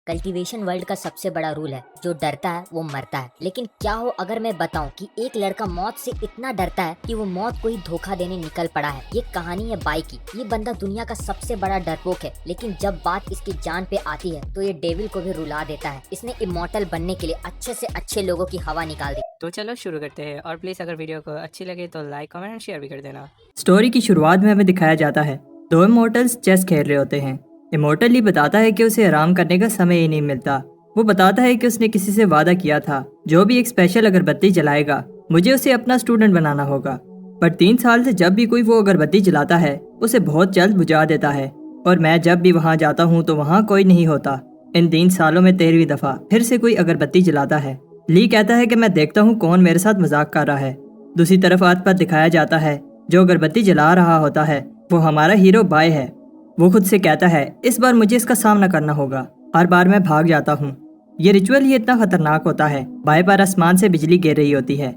Cultivation world का सबसे बड़ा रूल है, जो डरता है वो मरता है। लेकिन क्या हो अगर मैं बताऊं कि एक लड़का मौत से इतना डरता है कि वो मौत को ही धोखा देने निकल पड़ा है। ये कहानी है बाई की। ये बंदा दुनिया का सबसे बड़ा डरपोक है, लेकिन जब बात इसकी जान पे आती है तो ये डेविल को भी रुला देता है। इसने इमॉर्टल बनने के लिए अच्छे से अच्छे लोगों की हवा निकाल दी। तो चलो शुरू करते हैं, और प्लीज़ अगर वीडियो को अच्छी लगे तो लाइक कमेंट और शेयर भी कर देना। स्टोरी की शुरुआत में हमें दिखाया जाता है दो इमोर्टल्स चेस खेल रहे होते हैं। इमोर्टल ही बताता है कि उसे आराम करने का समय ही नहीं मिलता। वो बताता है कि उसने किसी से वादा किया था, जो भी एक स्पेशल अगरबत्ती जलाएगा मुझे उसे अपना स्टूडेंट बनाना होगा। पर 3 साल से जब भी कोई वो अगरबत्ती जलाता है उसे बहुत जल्द बुझा देता है, और मैं जब भी वहाँ जाता हूँ तो वहाँ कोई नहीं होता। इन 3 सालों में 13वीं दफा फिर से कोई अगरबत्ती जलाता है। ली कहता है कि मैं देखता हूँ कौन मेरे साथ मजाक कर रहा है। दूसरी तरफ आज पर दिखाया जाता है जो अगरबत्ती जला रहा होता है वो हमारा हीरो बाय है। वो खुद से कहता है इस बार मुझे इसका सामना करना होगा, हर बार मैं भाग जाता हूँ। ये रिचुअल ही इतना खतरनाक होता है। बाय पर आसमान से बिजली गिर रही होती है।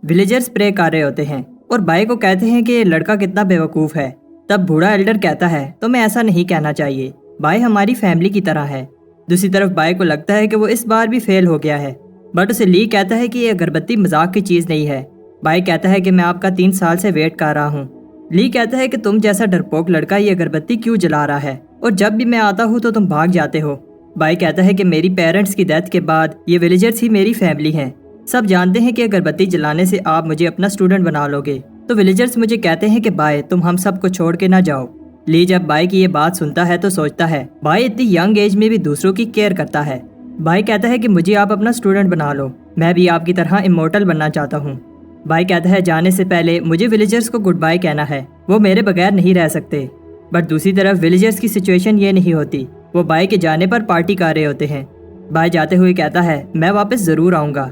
विलेजर्स प्रे कर रहे होते हैं और बाय को कहते हैं कि ये लड़का कितना बेवकूफ़ है। तब बूढ़ा एल्डर कहता है तो मैं ऐसा नहीं कहना चाहिए, बाय हमारी फैमिली की तरह है। दूसरी तरफ बाय को लगता है कि वो इस बार भी फेल हो गया है, बट उसे ली कहता है कि ये अगरबत्ती मजाक की चीज़ नहीं है। बाय कहता है कि मैं आपका 3 साल से वेट कर रहा हूँ। ली कहता है कि तुम जैसा डरपोक लड़का ये अगरबत्ती क्यों जला रहा है, और जब भी मैं आता हूँ तो तुम भाग जाते हो। बाय कहता है कि मेरी पेरेंट्स की डेथ के बाद ये विलेजर्स ही मेरी फैमिली हैं। सब जानते हैं कि अगरबत्ती जलाने से आप मुझे अपना स्टूडेंट बना लोगे। तो विलेजर्स मुझे कहते हैं कि बाय तुम हम सबको छोड़ के ना जाओ। ली जब बाय की ये बात सुनता है तो सोचता है बाय इतनी यंग एज में भी दूसरों की केयर करता है। बाय कहता है कि मुझे आप अपना स्टूडेंट बना लो, मैं भी आपकी तरह इमोर्टल बनना चाहता हूँ। बाय कहता है जाने से पहले मुझे विलेजर्स को गुड बाय कहना है, वो मेरे बगैर नहीं रह सकते। बट दूसरी तरफ विलेजर्स की सिचुएशन ये नहीं होती। वो बाय के जाने पर पार्टी कर रहे होते हैं। बाय जाते हुए कहता है मैं वापस जरूर आऊँगा।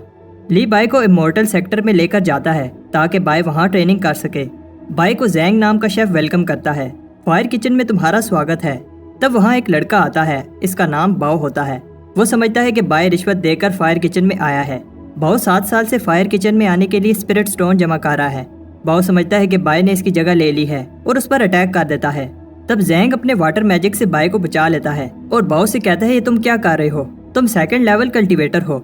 ली बाय को इमोर्टल सेक्टर में लेकर जाता है ताकि बाय वहाँ ट्रेनिंग कर सके। बाय को जैंग नाम का शेफ वेलकम करता है। फायर किचन में तुम्हारा स्वागत है। तब वहाँ एक लड़का आता है, इसका नाम बाओ होता है। वो समझता है कि बाय रिश्वत देकर फायर किचन में आया है। बाओ 7 साल से फायर किचन में आने के लिए स्पिरिट स्टोन जमा कर रहा है। बाओ समझता है कि बाय ने इसकी जगह ले ली है और उस पर अटैक कर देता है। तब जैंग अपने वाटर मैजिक से बाय को बचा लेता है और बाओ से कहता है ये तुम क्या कर रहे हो, तुम 2nd लेवल कल्टीवेटर हो।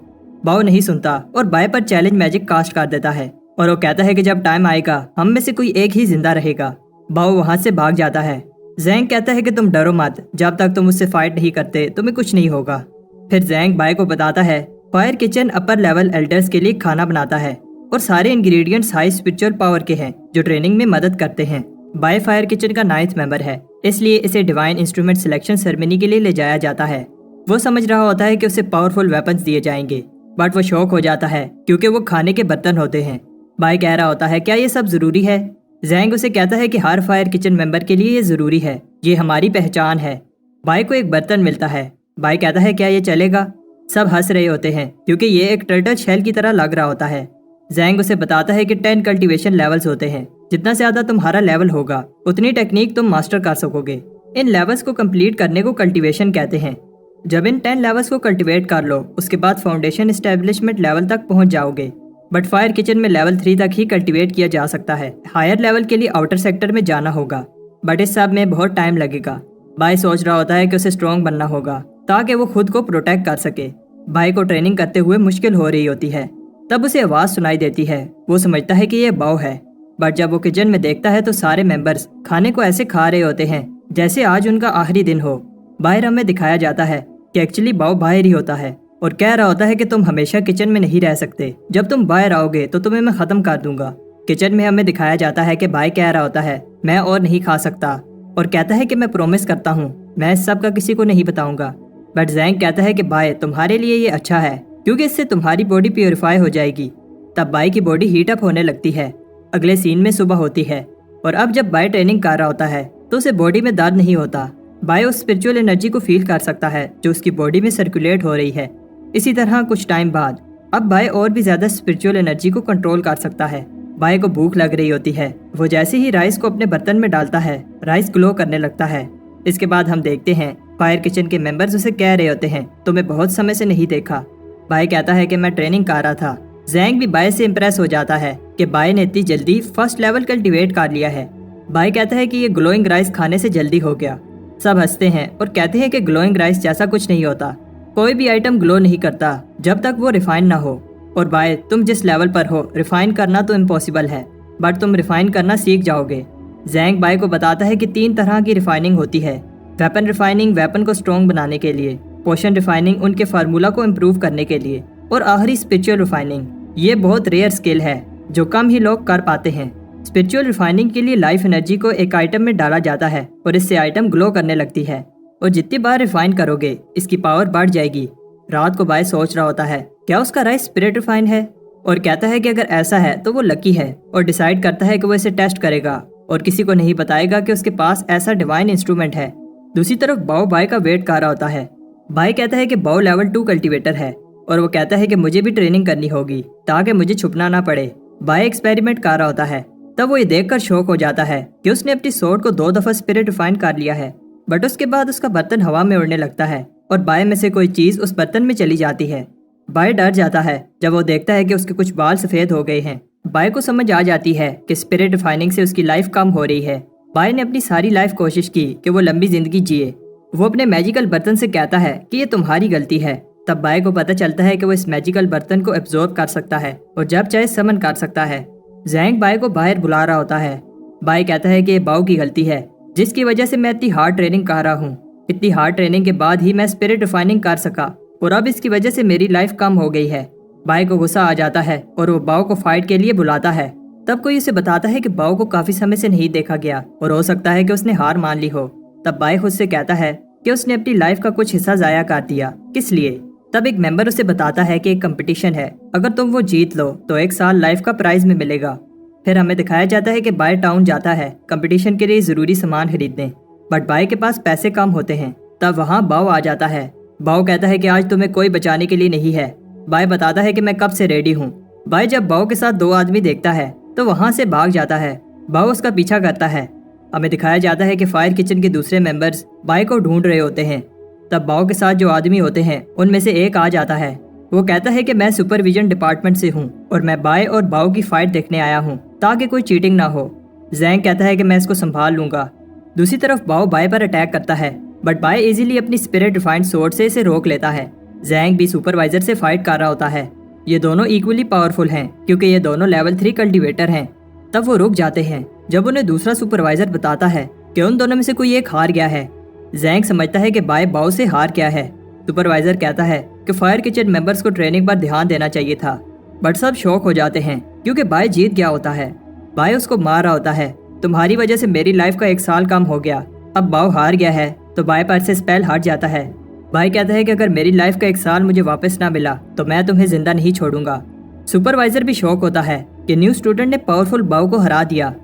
बाओ नहीं सुनता और बाय पर चैलेंज मैजिक कास्ट कर देता है, और वो कहता है कि जब टाइम आएगा हम में से कोई एक ही जिंदा रहेगा। बाओ वहाँ से भाग जाता है। जैंग कहता है कि तुम डरो मत, जब तक तुम उससे फाइट नहीं करते तुम्हें कुछ नहीं होगा। फिर जैंग बाय को बताता है fire kitchen upper level elders के लिए खाना बनाता है, और सारे इंग्रेडिएंट्स हाई स्पिरिचुअल पावर के हैं जो ट्रेनिंग में मदद करते हैं। बाय फायर किचन का 9th मेंबर है, इसलिए इसे डिवाइन इंस्ट्रूमेंट सिलेक्शन सेरेमनी के लिए ले जाया जाता है। वो समझ रहा होता है कि उसे पावरफुल वेपन्स दिए जाएंगे, बट वो शॉक हो जाता है क्योंकि वो खाने के बर्तन होते हैं। बाय कह रहा होता है क्या ये सब जरूरी है। जैंग उसे कहता है कि हर फायर किचन मेंबर के लिए ये जरूरी है, ये हमारी पहचान है। बाय को एक बर्तन मिलता है। बाय कहता है क्या ये चलेगा। सब हंस रहे होते हैं क्योंकि ये एक टर्टल शेल की तरह लग रहा होता है। जैंग उसे बताता है कि 10 कल्टीवेशन लेवल्स होते हैं, जितना ज्यादा तुम्हारा लेवल होगा उतनी टेक्निक तुम मास्टर कर सकोगे। इन लेवल्स को कंप्लीट करने को कल्टीवेशन कहते हैं। जब इन 10 लेवल्स को कल्टीवेट कर लो उसके बाद फाउंडेशन एस्टेब्लिशमेंट लेवल तक पहुंच जाओगे। बट फायर किचन में लेवल 3 तक ही कल्टीवेट किया जा सकता है। हायर लेवल के लिए आउटर सेक्टर में जाना होगा, बट इस सब में बहुत टाइम लगेगा। बाय सोच रहा होता है कि उसे स्ट्रॉन्ग बनना होगा ताकि वो खुद को प्रोटेक्ट कर सके। बाय को ट्रेनिंग करते हुए मुश्किल हो रही होती है। तब उसे आवाज़ सुनाई देती है। वो समझता है कि ये बाओ है, बट जब वो किचन में देखता है तो सारे मेंबर्स खाने को ऐसे खा रहे होते हैं जैसे आज उनका आखिरी दिन हो। बाहर हमें दिखाया जाता है कि एक्चुअली बाओ बाहर ही होता है और कह रहा होता है कि तुम हमेशा किचन में नहीं रह सकते, जब तुम बाहर आओगे तो तुम्हें मैं ख़त्म कर दूंगा। किचन में हमें दिखाया जाता है कि बाय कह रहा होता है मैं और नहीं खा सकता, और कहता है कि मैं प्रॉमिस करता हूँ मैं इस सब का किसी को नहीं बताऊंगा। बट जैंग कहता है कि बाय तुम्हारे लिए ये अच्छा है क्योंकि इससे तुम्हारी बॉडी प्योरीफाई हो जाएगी। तब बाय की बॉडी हीट अप होने लगती है। अगले सीन में सुबह होती है, और अब जब बाय ट्रेनिंग कर रहा होता है तो उसे बॉडी में दर्द नहीं होता। बाय उस स्पिरिचुअल एनर्जी को फील कर सकता है जो उसकी बॉडी में सर्कुलेट हो रही है। इसी तरह कुछ टाइम बाद अब बाय और भी ज्यादा स्पिरिचुअल एनर्जी को कंट्रोल कर सकता है। बाय को भूख लग रही होती है। वो जैसे ही राइस को अपने बर्तन में डालता है राइस ग्लो करने लगता है। इसके बाद हम देखते हैं फायर किचन के मेंबर्स उसे कह रहे होते हैं तुम्हें बहुत समय से नहीं देखा। बाय कहता है कि मैं ट्रेनिंग कर रहा था। जैंग भी बाय से इम्प्रेस हो जाता है कि बाय ने इतनी जल्दी 1st लेवल कल्टीवेट कर लिया है। बाय कहता है कि ये ग्लोइंग राइस खाने से जल्दी हो गया। सब हंसते हैं और कहते हैं कि ग्लोइंग राइस जैसा कुछ नहीं होता। कोई भी आइटम ग्लो नहीं करता जब तक वो रिफाइन ना हो। और बाय, तुम जिस लेवल पर हो रिफाइन करना तो इम्पॉसिबल है, बट तुम रिफाइन करना सीख जाओगे। जैंग बाय को बताता है कि 3 तरह की रिफाइनिंग होती है। वेपन रिफाइनिंग वेपन को स्ट्रॉन्ग बनाने के लिए, पोशन रिफाइनिंग उनके फार्मूला को इम्प्रूव करने के लिए, और आखिरी स्पिरिचुअल रिफाइनिंग। ये बहुत रेयर स्किल है जो कम ही लोग कर पाते हैं। स्पिरिचुअल रिफाइनिंग के लिए लाइफ एनर्जी को एक आइटम में डाला जाता है और इससे आइटम ग्लो करने लगती है, और जितनी बार रिफाइन करोगे इसकी पावर बढ़ जाएगी। रात को बाय सोच रहा होता है क्या उसका राइस स्पिरिट रिफाइन है, और कहता है कि अगर ऐसा है तो वो लकी है, और डिसाइड करता है कि वो इसे टेस्ट करेगा और किसी को नहीं बताएगा कि उसके पास ऐसा डिवाइन इंस्ट्रूमेंट है। दूसरी तरफ बाओ बाय का वेट कर रहा होता है। बाय कहता है कि बाओ लेवल 2 कल्टीवेटर है और वो कहता है कि मुझे भी ट्रेनिंग करनी होगी ताकि मुझे छुपना ना पड़े। बाय एक्सपेरिमेंट कर रहा होता है, तब वो ये देखकर शौक हो जाता है कि उसने अपनी सोर्ड को 2 दफा स्पिरिट रिफाइन कर लिया है, बट उसके बाद उसका बर्तन हवा में उड़ने लगता है और बाय में से कोई चीज उस बर्तन में चली जाती है। बाय डर जाता है जब वो देखता है कि उसके कुछ बाल सफेद हो गए हैं। बाय को समझ आ जाती है कि स्पिरिट रिफाइनिंग से उसकी लाइफ कम हो रही है। बाय ने अपनी सारी लाइफ कोशिश की कि वो लंबी जिंदगी जिए। वो अपने मैजिकल बर्तन से कहता है कि ये तुम्हारी गलती है। तब बाय को पता चलता है कि वो इस मैजिकल बर्तन को एब्जॉर्ब कर सकता है और जब चाहे समन कर सकता है। जैंग बाय को बाहर बुला रहा होता है। बाय कहता है कि ये बाओ की गलती है जिसकी वजह से मैं इतनी हार्ड ट्रेनिंग कर रहा हूँ। इतनी हार्ड ट्रेनिंग के बाद ही मैं स्पिरिट रिफाइनिंग कर सका और अब इसकी वजह से मेरी लाइफ कम हो गई है। बाय को गुस्सा आ जाता है और वो बाओ को फाइट के लिए बुलाता है। तब कोई उसे बताता है कि बाओ को काफी समय से नहीं देखा गया और हो सकता है कि उसने हार मान ली हो। तब बाय खुद से कहता है कि उसने अपनी लाइफ का कुछ हिस्सा जाया कर दिया, किस लिए। तब एक मेंबर उसे बताता है कि एक कंपटीशन है, अगर तुम वो जीत लो तो 1 साल लाइफ का प्राइज में मिलेगा। फिर हमें दिखाया जाता है कि बाय टाउन जाता है कंपटीशन के लिए जरूरी सामान खरीदने, बट बाय के पास पैसे कम होते हैं। तब वहाँ बाओ आ जाता है। बाओ कहता है कि आज तुम्हें कोई बचाने के लिए नहीं है। बाय बताता है कि मैं कब से रेडी हूँ। बाय जब बाओ के साथ 2 आदमी देखता है तो वहाँ से भाग जाता है। बाओ उसका पीछा करता है। हमें दिखाया जाता है कि फायर किचन के दूसरे मेंबर्स बाय को ढूंढ रहे होते हैं। तब बाओ के साथ जो आदमी होते हैं उनमें से एक आ जाता है। वो कहता है कि मैं सुपरविजन डिपार्टमेंट से हूँ और मैं बाय और बाओ की फाइट देखने आया हूँ ताकि कोई चीटिंग ना हो। जैंग कहता है कि मैं इसको संभाल लूंगा। दूसरी तरफ बाओ बाय पर अटैक करता है, बट बाय इजीली अपनी स्पिरिट रिफाइंड सोर्ड से इसे रोक लेता है। जैंग भी सुपरवाइजर से फाइट कर रहा होता है। ये दोनों इक्वली पावरफुल हैं क्योंकि ये दोनों लेवल 3 कल्टीवेटर हैं। तब वो रुक जाते हैं जब उन्हें दूसरा सुपरवाइजर बताता है कि उन दोनों में से कोई एक हार गया है। जैंग समझता है कि बाय बाओ से हार गया है। सुपरवाइजर कहता है कि फायर किचन मेंबर्स को ट्रेनिंग पर ध्यान देना चाहिए था, बट सब शॉक हो जाते हैं क्योंकि बाय जीत गया होता है। बाय उसको मार रहा होता है, तुम्हारी वजह से मेरी लाइफ का 1 साल कम हो गया। अब बाओ हार गया है तो बाय पर से स्पेल हट जाता है। बाय कहता है कि अगर मेरी लाइफ का 1 साल मुझे वापस ना मिला तो मैं तुम्हें जिंदा नहीं छोड़ूंगा। सुपरवाइजर भी शौक होता है कि न्यू स्टूडेंट ने पावरफुल बाओ को हरा दिया।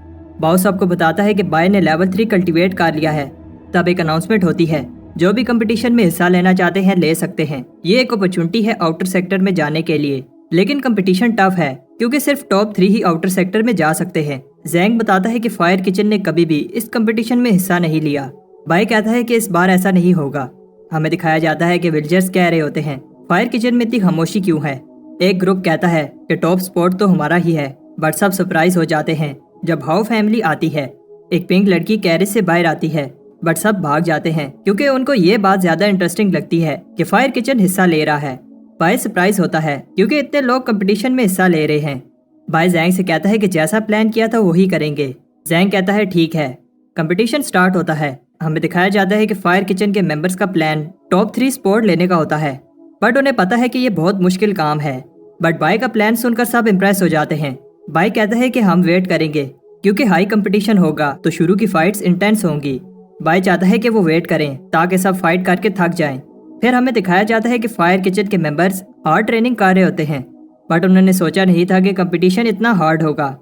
बाओ सबको बताता है कि बाय ने लेवल 3 कल्टीवेट कर लिया है। तब एक अनाउंसमेंट होती है, जो भी कंपटीशन में हिस्सा लेना चाहते हैं ले सकते हैं। ये एक अपॉर्चुनिटी है आउटर सेक्टर में जाने के लिए, लेकिन कंपटीशन टफ है क्योंकि सिर्फ टॉप 3 ही आउटर सेक्टर में जा सकते हैं। जैंग बताता है कि फायर किचन ने कभी भी इस कंपटीशन में हिस्सा नहीं लिया। बाय कहता है कि इस बार ऐसा नहीं होगा। हमें दिखाया जाता है कि विलेजर्स कह रहे होते हैं फायर किचन में इतनी खामोशी क्यों है। एक ग्रुप कहता है कि टॉप स्पॉट तो हमारा ही है, बट सब सरप्राइज हो जाते हैं जब हाउ फैमिली आती है। एक पिंक लड़की कैरेज से बाहर आती है, बट सब भाग जाते हैं क्योंकि उनको ये बात ज्यादा इंटरेस्टिंग लगती है कि फायर किचन हिस्सा ले रहा है। बाय सरप्राइज होता है क्योंकि इतने लोग कंपटीशन में हिस्सा ले रहे हैं। बाय जैंग से कहता है कि जैसा प्लान किया था वही करेंगे। जैंग कहता है ठीक है। कंपटीशन स्टार्ट होता है। हमें दिखाया जाता है कि फायर किचन के मेंबर्स का प्लान टॉप 3 स्पॉट लेने का होता है, बट उन्हें पता है कि ये बहुत मुश्किल काम है। बट बाय का प्लान सुनकर सब इम्प्रेस हो जाते हैं। बाय कहता है कि हम वेट करेंगे क्योंकि हाई कंपटीशन होगा तो शुरू की फाइट्स इंटेंस होंगी। बाय चाहता है कि वो वेट करें ताकि सब फाइट करके थक जाएं। फिर हमें दिखाया जाता है कि फायर किचन के मेंबर्स हार्ड ट्रेनिंग कर रहे होते हैं, बट उन्होंने सोचा नहीं था कि कंपटीशन इतना हार्ड होगा।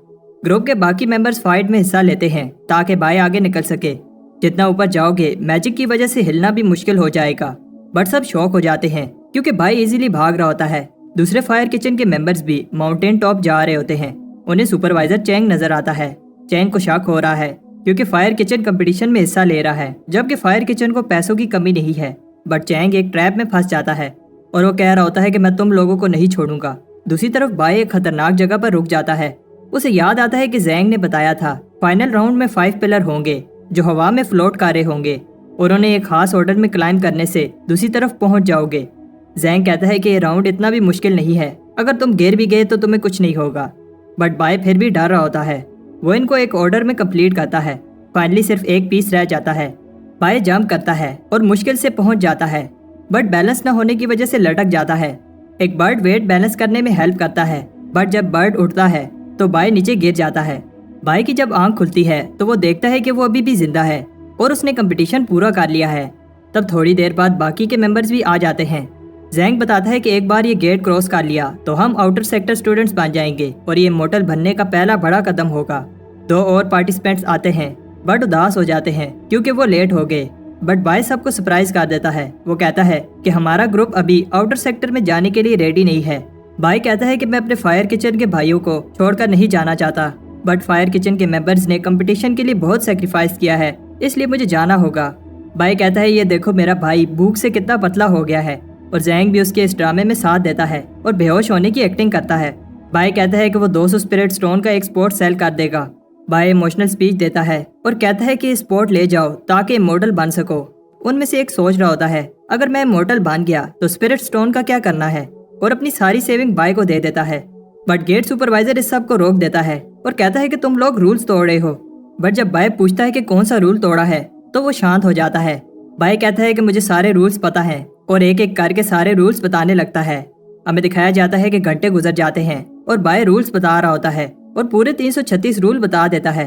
ग्रुप के बाकी मेंबर्स फाइट में हिस्सा लेते हैं ताकि बाय आगे निकल सके। जितना ऊपर जाओगे मैजिक की वजह से हिलना भी मुश्किल हो जाएगा, बट सब शॉक हो जाते हैं क्योंकि बाय इजीली भाग रहा होता है। दूसरे फायर किचन के मेंबर्स भी माउंटेन टॉप जा रहे होते हैं। उन्हें सुपरवाइजर चैंग नजर आता है। चैंग को शक हो रहा है क्योंकि फायर किचन कंपटीशन में हिस्सा ले रहा है, जबकि फायर किचन को पैसों की कमी नहीं है। बट चैंग एक ट्रैप में फंस जाता है और वो कह रहा होता है कि मैं तुम लोगों को नहीं छोड़ूंगा। दूसरी तरफ बाय एक खतरनाक जगह पर रुक जाता है। उसे याद आता है कि जैंग ने बताया था फाइनल राउंड में 5 पिलर होंगे जो हवा में फ्लोट कर रहे होंगे और उन्हें एक खास ऑर्डर में क्लाइंब करने से दूसरी तरफ पहुंच जाओगे। जैंग कहता है कि ये राउंड इतना भी मुश्किल नहीं है, अगर तुम गिर भी गए तो तुम्हें कुछ नहीं होगा। बट बाय फिर भी डर रहा होता है। वो इनको एक ऑर्डर में कंप्लीट करता है। फाइनली सिर्फ एक पीस रह जाता है। बाय जंप करता है और मुश्किल से पहुंच जाता है, बट बैलेंस न होने की वजह से लटक जाता है। एक बर्ड वेट बैलेंस करने में हेल्प करता है, बट जब बर्ड उठता है तो बाय नीचे गिर जाता है। बाय की जब आंख खुलती है तो वो देखता है कि वो अभी भी जिंदा है और उसने कंपटीशन पूरा कर लिया है। तब थोड़ी देर बाद बाकी के मेंबर्स भी आ जाते हैं। जैंग बताता है कि एक बार ये गेट क्रॉस कर लिया तो हम आउटर सेक्टर स्टूडेंट्स बन जाएंगे और ये इमॉर्टल बनने का पहला बड़ा कदम होगा। 2 और पार्टिसिपेंट्स आते हैं, बट उदास हो जाते हैं क्योंकि वो लेट हो गए। बट बाय सबको सरप्राइज कर देता है। वो कहता है कि हमारा ग्रुप अभी आउटर सेक्टर में जाने के लिए रेडी नहीं है। बाय कहता है कि मैं अपने फायर किचन के भाइयों को छोड़कर नहीं जाना चाहता, बट फायर किचन के मेंबर्स ने कंपटीशन के लिए बहुत सेक्रीफाइस किया है, इसलिए मुझे जाना होगा। बाय कहता है ये देखो मेरा भाई भूख से कितना पतला हो गया है, और जैंग भी उसके इस ड्रामे में साथ देता है और बेहोश होने की एक्टिंग करता है। बाय कहता है कि वो 200 स्पिरिट स्टोन का एक स्पोर्ट सेल कर देगा। बाय इमोशनल स्पीच देता है और कहता है कि स्पोर्ट ले जाओ ताकि इमॉर्टल बन सको। उनमें से एक सोच रहा होता है अगर मैं इमॉर्टल बन गया तो स्पिरिट स्टोन का क्या करना है, और अपनी सारी सेविंग बाय को दे देता है। बट गेट सुपरवाइजर इस सब को रोक देता है और कहता है कि तुम लोग रूल्स तोड़ रहे हो। बट जब बाय पूछता है कि कौन सा रूल तोड़ा है तो वो शांत हो जाता है। बाय कहता है कि मुझे सारे रूल्स पता हैं, और एक एक करके सारे रूल्स बताने लगता है। हमें दिखाया जाता है कि घंटे गुजर जाते हैं और बाय रूल्स बता रहा होता है और पूरे 336 रूल बता देता है।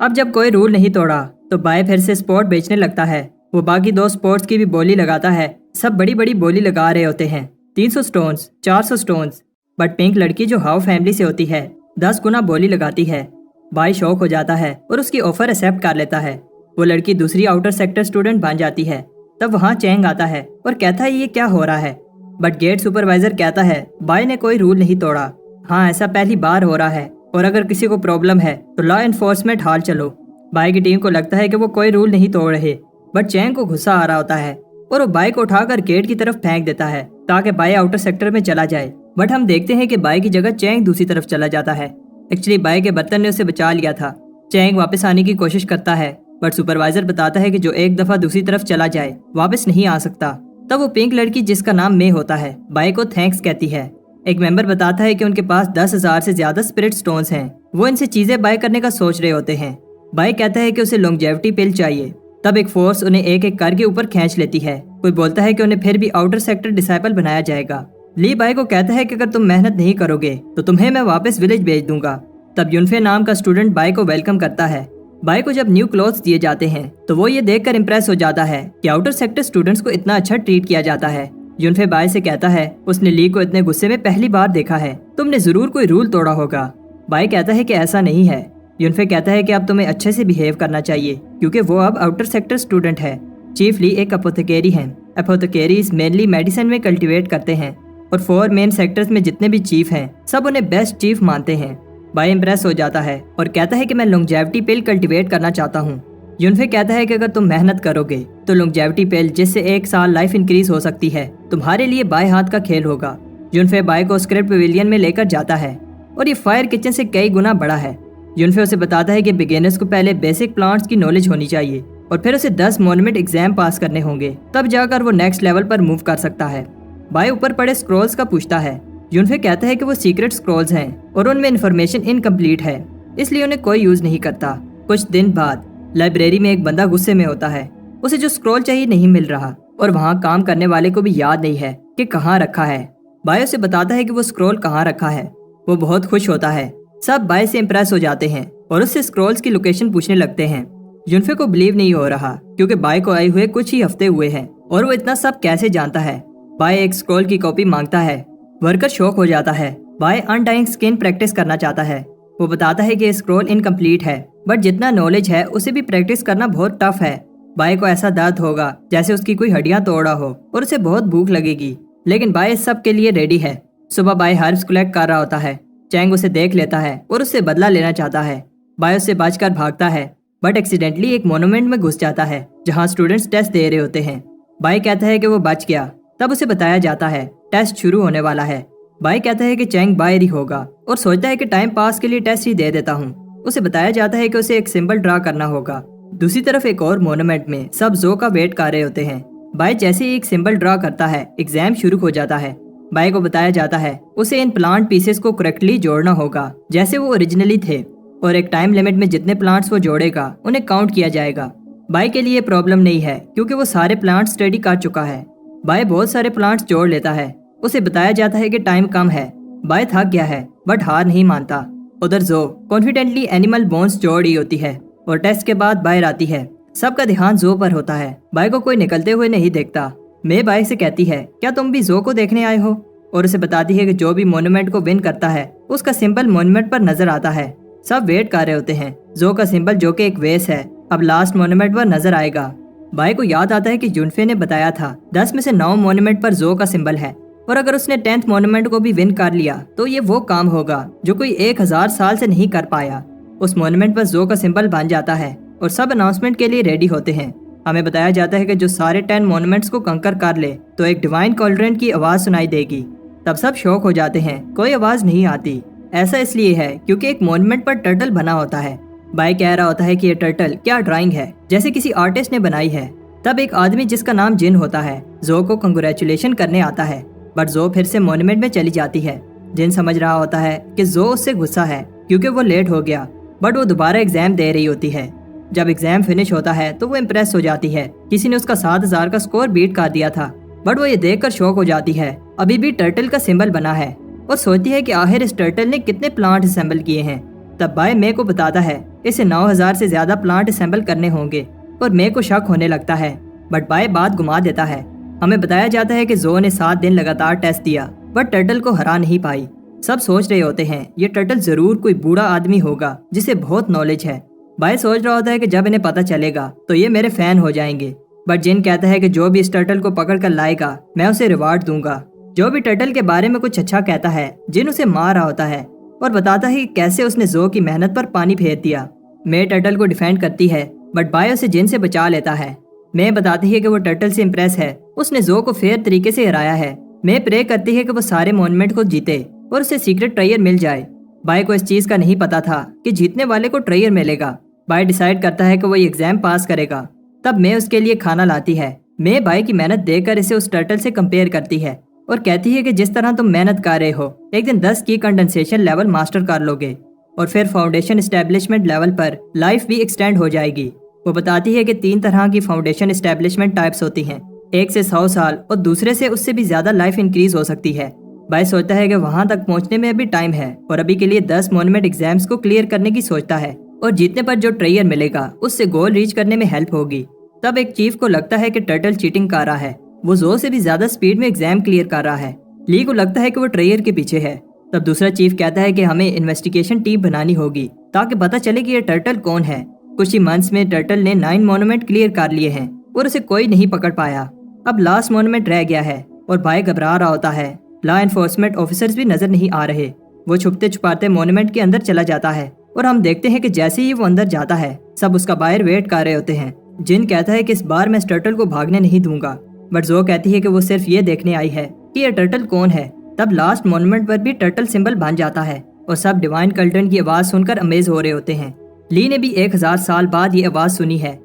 अब जब कोई रूल नहीं तोड़ा तो बाय फिर से स्पोर्ट बेचने लगता है। वो बाकी 2 स्पोर्ट्स की भी बोली लगाता है। सब बड़ी बड़ी बोली लगा रहे होते हैं, 300 स्टोन्स, 400 स्टोन्स। बट पिंक लड़की जो हाउ फैमिली से होती है 10 गुना बोली लगाती है। बाय शौक हो जाता है और उसकी ऑफर एक्सेप्ट कर लेता है। वो लड़की दूसरी आउटर सेक्टर स्टूडेंट बन जाती है। तब वहाँ चैंग आता है और कहता है ये क्या हो रहा है। बट गेट सुपरवाइजर कहता है बाय ने कोई रूल नहीं तोड़ा। हाँ, ऐसा पहली बार हो रहा है, और अगर किसी को प्रॉब्लम है तो लॉ एनफोर्समेंट हाल चलो। बाय की टीम को लगता है कि वो कोई रूल नहीं तोड़ रहे, बट चैंग को गुस्सा आ रहा होता है और वो बाय को उठाकर गेट की तरफ फेंक देता है ताकि बाय आउटर सेक्टर में चला जाए। बट हम देखते हैं कि बाय की जगह चैंग दूसरी तरफ चला जाता है। एक्चुअली बाय के बर्तन ने उसे बचा लिया था। चैंग वापस आने की कोशिश करता है, बट सुपरवाइजर बताता है कि जो एक दफा दूसरी तरफ चला जाए वापस नहीं आ सकता। तब वो पिंक लड़की जिसका नाम मे होता है बाय को थैंक्स कहती है। एक मेंबर बताता है कि उनके पास 10,000 से ज्यादा स्पिरिट स्टोन्स हैं। वो इनसे चीजें बाय करने का सोच रहे होते हैं। बाय कहता है कि उसे लॉन्जेविटी पिल चाहिए। तब एक फोर्स उन्हें एक एक करके ऊपर खींच लेती है। कोई बोलता है कि उन्हें फिर भी आउटर सेक्टर डिसाइपल बनाया जाएगा। ली बाय को कहता है कि अगर तुम मेहनत नहीं करोगे तो तुम्हें मैं वापस विलेज भेज दूंगा। तब यूनफे नाम का स्टूडेंट बाय को वेलकम करता है। बाय को जब न्यू क्लोथ्स दिए जाते हैं तो वो ये देखकर इम्प्रेस हो जाता है कि आउटर सेक्टर स्टूडेंट्स को इतना अच्छा ट्रीट किया जाता है। यूनफे बाय से कहता है उसने ली को इतने गुस्से में पहली बार देखा है, तुमने जरूर कोई रूल तोड़ा होगा। बाय कहता है कि ऐसा नहीं है। यूनफे कहता है कि अब तुम्हें अच्छे से बिहेव करना चाहिए क्योंकि वो अब आउटर सेक्टर स्टूडेंट है। चीफ ली एक अपोथेकेरी है। अपोथेकेरीज मेनली मेडिसिन में कल्टीवेट करते हैं, और 4 मेन सेक्टर्स में जितने भी चीफ हैं सब उन्हें बेस्ट चीफ मानते हैं। बाय इम्प्रेस हो जाता है और कहता है कि मैं लॉन्जेविटी पिल कल्टीवेट करना चाहता हूँ। यूनफे कहता है कि अगर तुम मेहनत करोगे तो लॉन्जेविटी पिल जिससे 1 साल लाइफ इंक्रीज हो सकती है तुम्हारे लिए बाएं हाथ का खेल होगा। यूनफे बाय को स्क्रिप्ट पवेलियन में लेकर जाता है और ये फायर किचन से कई गुना बड़ा है। यूनफे उसे बताता है कि बिगिनर्स को पहले बेसिक प्लांट्स की नॉलेज होनी चाहिए और फिर उसे 10 मॉन्यूमेंट एग्जाम पास करने होंगे, तब जाकर वो नेक्स्ट लेवल पर मूव कर सकता है। बाय ऊपर पड़े स्क्रॉल्स का पूछता है। यूनफे कहता है कि वो सीक्रेट स्क्रॉल्स हैं और उनमें इन्फॉर्मेशन इनकम्प्लीट है, इसलिए उन्हें कोई यूज नहीं करता। कुछ दिन बाद लाइब्रेरी में एक बंदा गुस्से में होता है। उसे जो स्क्रॉल चाहिए नहीं मिल रहा और वहाँ काम करने वाले को भी याद नहीं है कि कहाँ रखा है। बाय उसे बताता है कि वो स्क्रॉल कहाँ रखा है। वो बहुत खुश होता है। सब बाय से इम्प्रेस हो जाते हैं और उससे स्क्रॉल्स की लोकेशन पूछने लगते हैं। यूनफे को बिलीव नहीं हो रहा क्योंकि बाय को आए हुए कुछ ही हफ्ते हुए हैं और वो इतना सब कैसे जानता है। बाय एक स्क्रॉल की कॉपी मांगता है। वर्कर शॉक हो जाता है। बाय अनडाइंग स्किन प्रैक्टिस करना चाहता है। वो बताता है कि स्क्रॉल इनकम्प्लीट है, बट जितना नॉलेज है उसे भी प्रैक्टिस करना बहुत टफ है। बाय को ऐसा दर्द होगा जैसे उसकी कोई हड्डियां तोड़ा हो और उसे बहुत भूख लगेगी, लेकिन बाय इस सब के लिए रेडी है। सुबह बाय हर्ब्स कलेक्ट कर रहा होता है। चैंग उसे देख लेता है और उससे बदला लेना चाहता है। बाय उससे बचकर भागता है, बट एक्सीडेंटली एक मॉन्यूमेंट में घुस जाता है जहाँ स्टूडेंट्स टेस्ट दे रहे होते हैं। बाय कहता है कि वो बच गया। तब उसे बताया जाता है टेस्ट शुरू होने वाला है। बाय कहता है कि चैंग बाहर ही होगा और सोचता है कि टाइम पास के लिए टेस्ट ही दे देता हूँ। उसे बताया जाता है कि उसे एक सिंबल ड्रा करना होगा। दूसरी तरफ एक और मॉन्यूमेंट में सब जो का वेट कर रहे होते हैं। बाय जैसे ही एक सिंबल ड्रा करता है, एग्जाम शुरू हो जाता है। बाय को बताया जाता है उसे इन प्लांट पीसेस को करेक्टली जोड़ना होगा जैसे वो ओरिजिनली थे, और एक टाइम लिमिट में जितने प्लांट्स वो जोड़ेगा उन्हें काउंट किया जाएगा। बाय के लिए प्रॉब्लम नहीं है क्योंकि वो सारे प्लांट्स स्टडी कर चुका है। बाय बहुत सारे प्लांट्स जोड़ लेता है। उसे बताया जाता है कि टाइम कम है। बाय थक गया है बट हार नहीं मानता। उधर जो कॉन्फिडेंटली एनिमल बोन्स जोड़ रही होती है और टेस्ट के बाद बाहर आती है। सबका ध्यान जो पर होता है। बाय को कोई निकलते हुए नहीं देखता। मैं बाय से कहती है क्या तुम भी जो को देखने आए हो, और उसे बताती है कि जो भी मोन्यूमेंट को विन करता है उसका सिंबल मोन्यूमेंट पर नजर आता है। सब वेट कर रहे होते हैं। जो का सिंबल जो कि एक वेस है अब लास्ट मोन्यूमेंट पर नजर आएगा। बाय को याद आता है कि जुनफे ने बताया था 10 में से 9 मोन्यूमेंट पर जो का सिंबल है, और अगर उसने 10th मोन्यूमेंट को भी विन कर लिया तो ये वो काम होगा जो कोई 1000 साल से नहीं कर पाया। उस मोन्यूमेंट पर जो का सिंबल बन जाता है और सब अनाउंसमेंट के लिए रेडी होते हैं। हमें बताया जाता है कि जो सारे 10 मोन्यूमेंट्स को कंकर कर ले तो एक डिवाइन कॉल्ड्रेन की आवाज सुनाई देगी। तब सब शौक हो जाते हैं, कोई आवाज नहीं आती। ऐसा इसलिए है क्योंकि एक मोन्यूमेंट पर टर्टल बना होता है। बाय कह रहा होता है कि ये टर्टल क्या ड्राइंग है, जैसे किसी आर्टिस्ट ने बनाई है। तब एक आदमी जिसका नाम जिन होता है जो को कंग्रेचुलेशन करने आता है, बट जो फिर से मोन्यूमेंट में चली जाती है। जिन समझ रहा होता है कि जो उससे गुस्सा है क्योंकि वो लेट हो गया, बट वो दोबारा एग्जाम दे रही होती है। जब एग्जाम फिनिश होता है तो वो इम्प्रेस हो जाती है। किसी ने उसका 7000 का स्कोर बीट कर दिया था, बट वो ये देखकर शॉक हो जाती है अभी भी टर्टल का सिंबल बना है, और सोचती है कि आखिर इस टर्टल ने कितने प्लांट असेंबल किए हैं। तब बाय मे को बताता है इसे 9000 से ज्यादा प्लांट असेंबल करने होंगे, और मे को शक होने लगता है, बट बाय बात घुमा देता है। हमें बताया जाता है कि जो ने 7 दिन लगातार टेस्ट दिया बट टर्टल को हरा नहीं पाई। सब सोच रहे होते हैं ये टर्टल जरूर कोई बूढ़ा आदमी होगा जिसे बहुत नॉलेज है। बाय सोच रहा होता है कि जब इन्हें पता चलेगा तो ये मेरे फैन हो जाएंगे, बट जिन कहता है कि जो भी इस टर्टल को पकड़ कर लाएगा मैं उसे रिवार्ड दूंगा। जो भी टर्टल के बारे में कुछ अच्छा कहता है, जिन उसे मार रहा होता है और बताता है कि कैसे उसने जो की मेहनत पर पानी फेर दिया। मे टर्टल को डिफेंड करती है, बट बाय उसे जिन से बचा लेता है। मे बताती है कि वो टर्टल से इम्प्रेस है, उसने जो को फेयर तरीके से हराया है। मे प्रे करती है कि वो सारे मोन्यूमेंट को जीते और उसे सीक्रेट ट्रेयर मिल जाए। बाय को इस चीज का नहीं पता था कि जीतने वाले को ट्रेयर मिलेगा। बाय डिसाइड करता है कि वो एग्जाम पास करेगा। तब मे उसके लिए खाना लाती है। मे बाय की मेहनत देखकर इसे उस टर्टल से कंपेयर करती है और कहती है कि जिस तरह तुम मेहनत कर रहे हो एक दिन 10 की कंडेंसेशन लेवल मास्टर कर लोगे, और फिर फाउंडेशन एस्टेब्लिशमेंट लेवल पर लाइफ भी एक्सटेंड हो जाएगी। वो बताती है कि 3 तरह की फाउंडेशन एस्टेब्लिशमेंट टाइप्स होती हैं, एक से 100 साल और दूसरे से उससे भी ज्यादा लाइफ इंक्रीज हो सकती है। बाय सोचता है कि वहां तक पहुंचने में अभी टाइम है, और अभी के लिए 10 मोन्यूमेंट एग्जाम्स को क्लियर करने की सोचता है, और जीतने पर जो ट्रेयर मिलेगा उससे गोल रीच करने में हेल्प होगी। तब एक चीफ को लगता है कि टर्टल चीटिंग कर रहा है, वो जो से भी ज्यादा स्पीड में एग्जाम क्लियर कर रहा है। ली को लगता है कि वो ट्रेयर के पीछे है। तब दूसरा चीफ कहता है कि हमें इन्वेस्टिगेशन टीम बनानी होगी ताकि पता चले कि ये टर्टल कौन है। कुछ ही मंथ्स में टर्टल ने 9 मोन्यूमेंट क्लियर कर लिए हैं और उसे कोई नहीं पकड़ पाया। अब लास्ट मोन्यूमेंट रह गया है और बाय घबरा रहा होता है। लॉ एनफोर्समेंट ऑफिसर्स भी नजर नहीं आ रहे। वो छुपते छुपाते मोन्यूमेंट के अंदर चला जाता है, और हम देखते हैं कि जैसे ही वो अंदर जाता है सब उसका बाहर वेट कर रहे होते हैं। जिन कहता है कि इस बार मैं इस टर्टल को भागने नहीं दूंगा, बट जो कहती है कि वो सिर्फ ये देखने आई है कि ये टर्टल कौन है। तब लास्ट मोन्यूमेंट पर भी टर्टल सिंबल बन जाता है और सब डिवाइन कल्टन की आवाज सुनकर अमेज हो रहे होते हैं। ली ने भी 1000 साल बाद ये आवाज सुनी है।